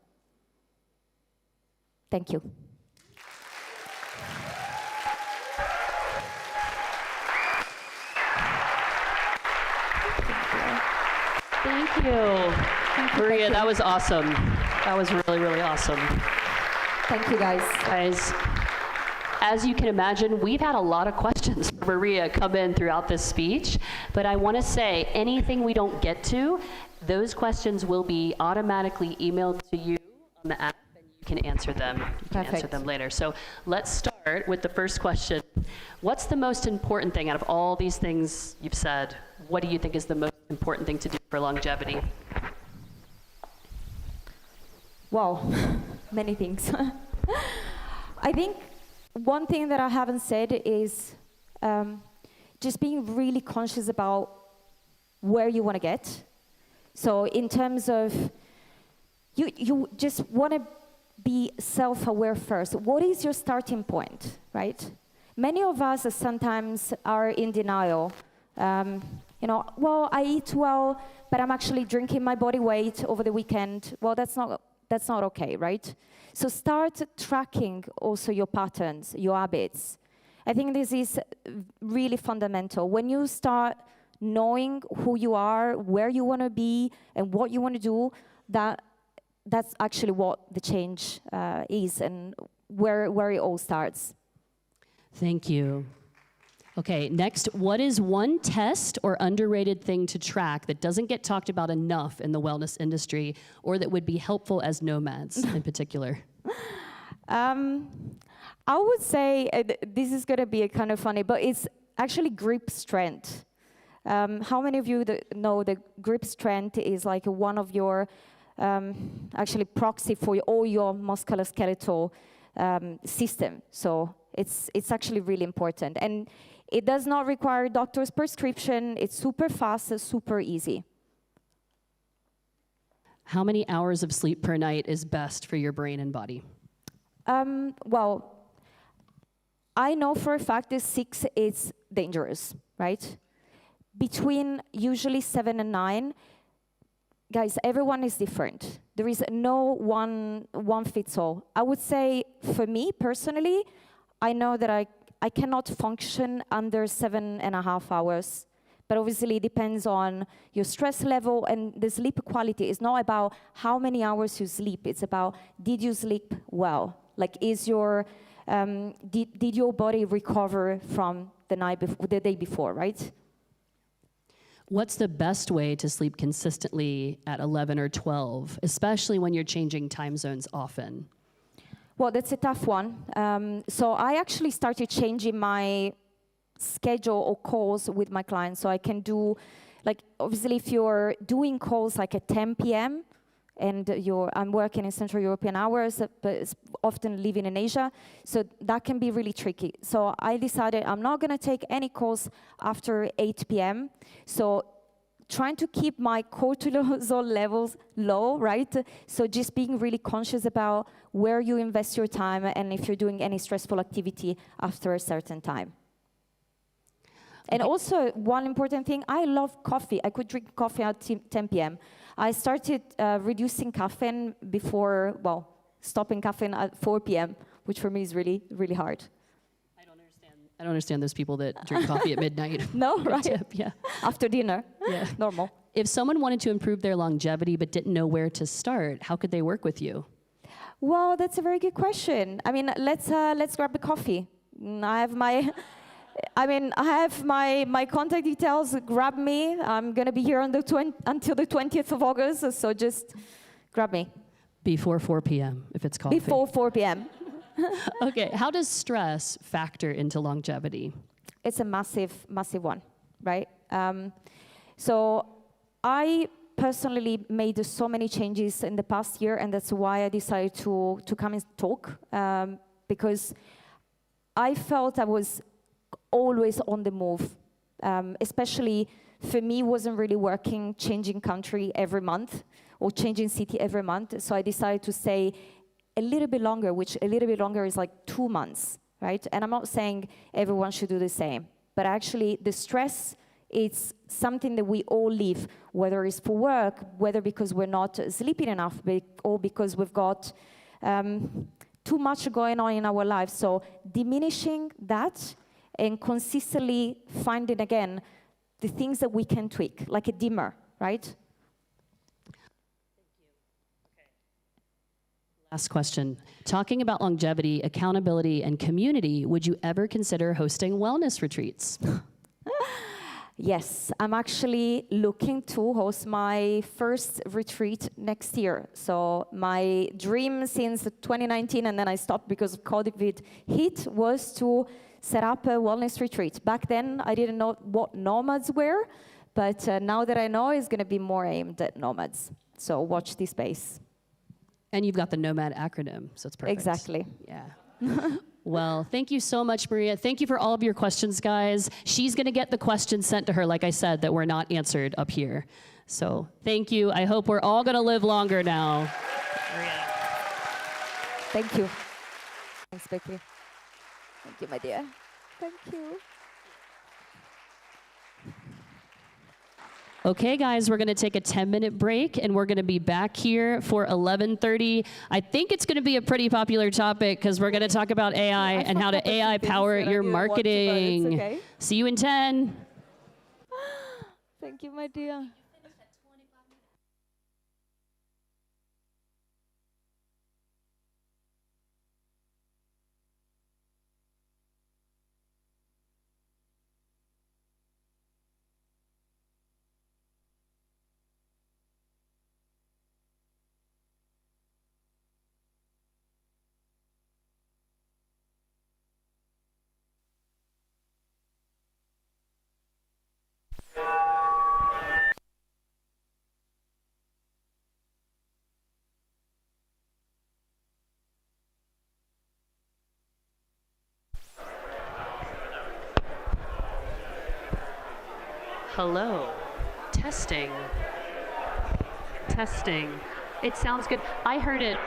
Thank you. Thank you. Maria, that was awesome. That was really, really awesome. Thank you, guys. Guys, as you can imagine, we've had a lot of questions for Maria come in throughout this speech, but I want to say anything we don't get to, those questions will be automatically emailed to you on the app, and you can answer them. You can answer them later. So let's start with the first question. What's the most important thing out of all these things you've said? What do you think is the most important thing to do for longevity? Wow, many things. I think one thing that I haven't said is just being really conscious about where you want to get. So in terms of, you just want to be self-aware first. What is your starting point, right? Many of us sometimes are in denial. Well, I eat well, but I'm actually drinking my body weight over the weekend. Well, that's not okay, right? So start tracking also your patterns, your habits. I think this is really fundamental. When you start knowing who you are, where you want to be, and what you want to do, that's actually what the change is and where it all starts. Thank you. Okay, next, what is one test or underrated thing to track that doesn't get talked about enough in the wellness industry, or that would be helpful as nomads in particular? I would say, this is going to be kind of funny, but it's actually grip strength. How many of you know that grip strength is like one of your, actually proxy for all your musculoskeletal system. So it's actually really important. And it does not require a doctor's prescription. It's super fast, super easy. How many hours of sleep per night is best for your brain and body? Well, I know for a fact that 6 is dangerous, right? Between usually 7 and 9, guys, everyone is different. There is no one fits all. I would say, for me personally, I know that I cannot function under 7.5 hours. But obviously, it depends on your stress level, and the sleep quality is not about how many hours you sleep. It's about, did you sleep well? Like, is your did your body recover from the day before, right? What's the best way to sleep consistently at 11 or 12, especially when you're changing time zones often? Well, that's a tough one. So I actually started changing my schedule or calls with my clients. So I can do, like, obviously if you're doing calls like at 10 p.m. and I'm working in Central European hours, but often living in Asia, so that can be really tricky. So I decided I'm not going to take any calls after 8 p.m. So trying to keep my cortisol levels low, right? So just being really conscious about where you invest your time and if you're doing any stressful activity after a certain time. And also, one important thing, I love coffee. I could drink coffee at 10 p.m. I started reducing caffeine before, stopping caffeine at 4 p.m., which for me is really, really hard. I don't understand those people that drink coffee at midnight. No, Good right? tip, yeah. After dinner. Yeah. Normal. If someone wanted to improve their longevity but didn't know where to start, how could they work with you? Well, that's a very good question. I mean, let's grab a coffee. I have my contact details. Grab me. I'm gonna be here on until the 20th of August. So just grab me. Before 4 p.m. if it's coffee. Before 4 p.m. Okay, how does stress factor into longevity? It's a massive one, right? So I personally made so many changes in the past year, and that's why I decided to come and talk, because I felt I was always on the move, especially for me, wasn't really working, changing country every month or changing city every month. So I decided to stay a little bit longer, which a little bit longer is like 2 months, right? And I'm not saying everyone should do the same, but actually the stress, it's something that we all live, whether it's for work, whether because we're not sleeping enough, or because we've got too much going on in our lives. So diminishing that and consistently finding again the things that we can tweak, like a dimmer, right? Last question. Talking about longevity, accountability, and community, would you ever consider hosting wellness retreats? Yes, I'm actually looking to host my first retreat next year. So my dream since 2019, and then I stopped because of COVID hit, was to set up a wellness retreat. Back then, I didn't know what nomads were, but now that I know, it's going to be more aimed at nomads. So watch this space. And you've got the NOMAD acronym, so it's perfect. Exactly. Yeah. Well, thank you so much, Maria. Thank you for all of your questions, guys. She's going to get the questions sent to her, like I said, that were not answered up here. So thank you. I hope we're all going to live longer now. Thank you. Thanks, Becky. Thank you, my dear. Thank you. Okay, guys, we're going to take a 10-minute break, and we're going to be back here for 11:30. I think it's going to be a pretty popular topic because we're going to talk about AI and how to AI power your marketing. Okay. See you in 10. Thank you, my dear. Hello. Testing. Testing. It sounds good. I heard it.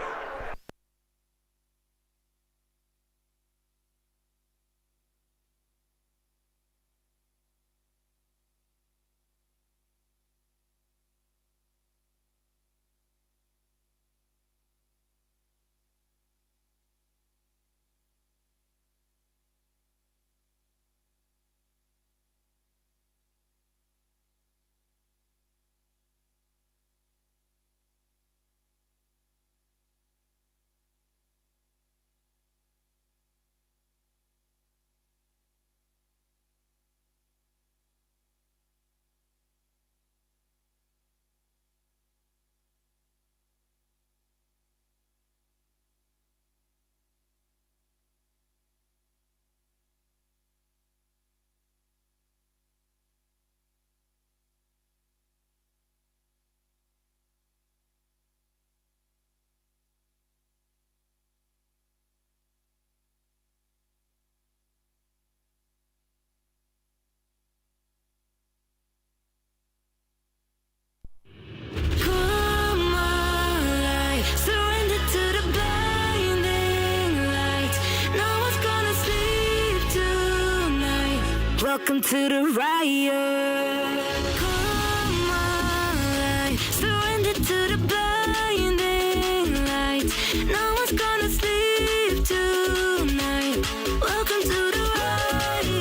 Come alive, surrender to the blinding light. No one's gonna sleep tonight. Welcome to the riot. Come alive, surrender to the blinding light. No one's gonna sleep tonight. Welcome to the riot.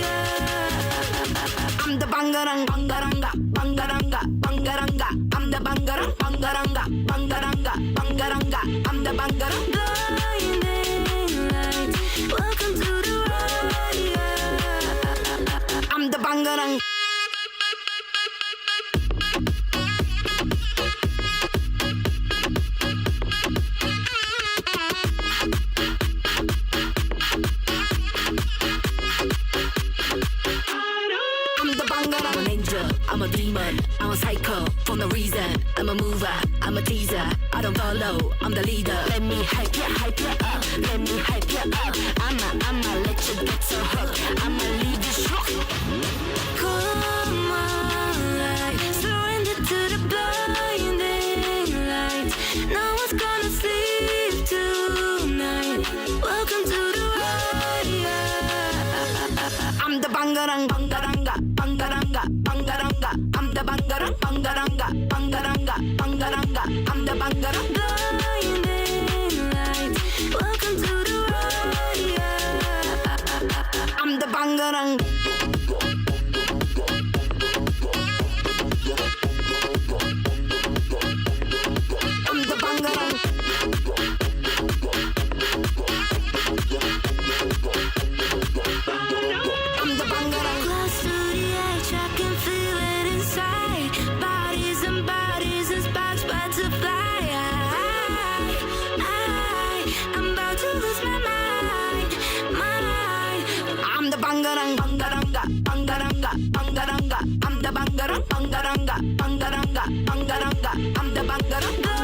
the bangarang. Blinding lights. Welcome to the ride. I'm the bangarang. I'm an angel, I'm a demon, I'm a psycho, for no reason. I'm a mover, I'm a teaser, I don't follow, I'm the leader. Let me hype ya up, let me hype ya up. I'ma let you get so hooked, I'ma leave you shook. Come on, light, surrender to the blinding lights. No one's gonna sleep tonight. Welcome to the ride. I'm the bangarang, bangaranga, bangaranga, bangaranga. I'm the bangarang, bangaranga, bangaranga, bangaranga. I'm the bangarang. Blinding lights. Welcome to the ride. I'm the bangarang. I'm the bangarang. I'm the bangarang. Close to the edge, I can feel it inside. Bodies and sparks about to fly. I'm about to lose my mind. I'm the bangarang, bangaranga, bangaranga, bangaranga. I'm the bangarang, bangaranga, bangaranga, bangaranga. I'm the bangarang.